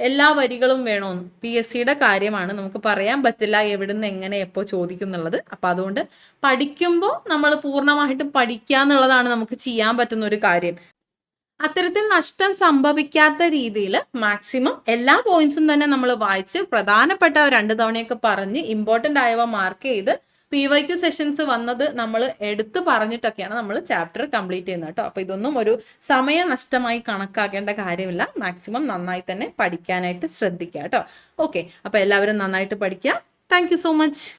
എല്ലാ വരികളും വേണോന്ന്. PSCയുടെ കാര്യമാണ്, നമുക്ക് പറയാൻ പറ്റില്ല എവിടുന്ന് എങ്ങനെ എപ്പോൾ ചോദിക്കും എന്നുള്ളത്. അപ്പൊ അതുകൊണ്ട് പഠിക്കുമ്പോൾ നമ്മൾ പൂർണ്ണമായിട്ടും പഠിക്കുക എന്നുള്ളതാണ് നമുക്ക് ചെയ്യാൻ പറ്റുന്ന ഒരു കാര്യം. അത്തരത്തിൽ നഷ്ടം സംഭവിക്കാത്ത രീതിയിൽ മാക്സിമം എല്ലാ പോയിന്റ്സും തന്നെ നമ്മൾ വായിച്ച് പ്രധാനപ്പെട്ട 2 തവണയൊക്കെ പറഞ്ഞ് ഇമ്പോർട്ടൻ്റ് ആയവ മാർക്ക് ചെയ്ത് PYQ സെഷൻസ് വന്നത് നമ്മൾ എടുത്ത് പറഞ്ഞിട്ടൊക്കെയാണ് നമ്മൾ ചാപ്റ്റർ കംപ്ലീറ്റ് ചെയ്യുന്നത് കേട്ടോ. അപ്പോൾ ഇതൊന്നും ഒരു സമയനഷ്ടമായി കണക്കാക്കേണ്ട കാര്യമില്ല. മാക്സിമം നന്നായി തന്നെ പഠിക്കാനായിട്ട് ശ്രദ്ധിക്കുക കേട്ടോ. ഓക്കെ, അപ്പോൾ എല്ലാവരും നന്നായിട്ട് പഠിക്കുക. Thank you so much.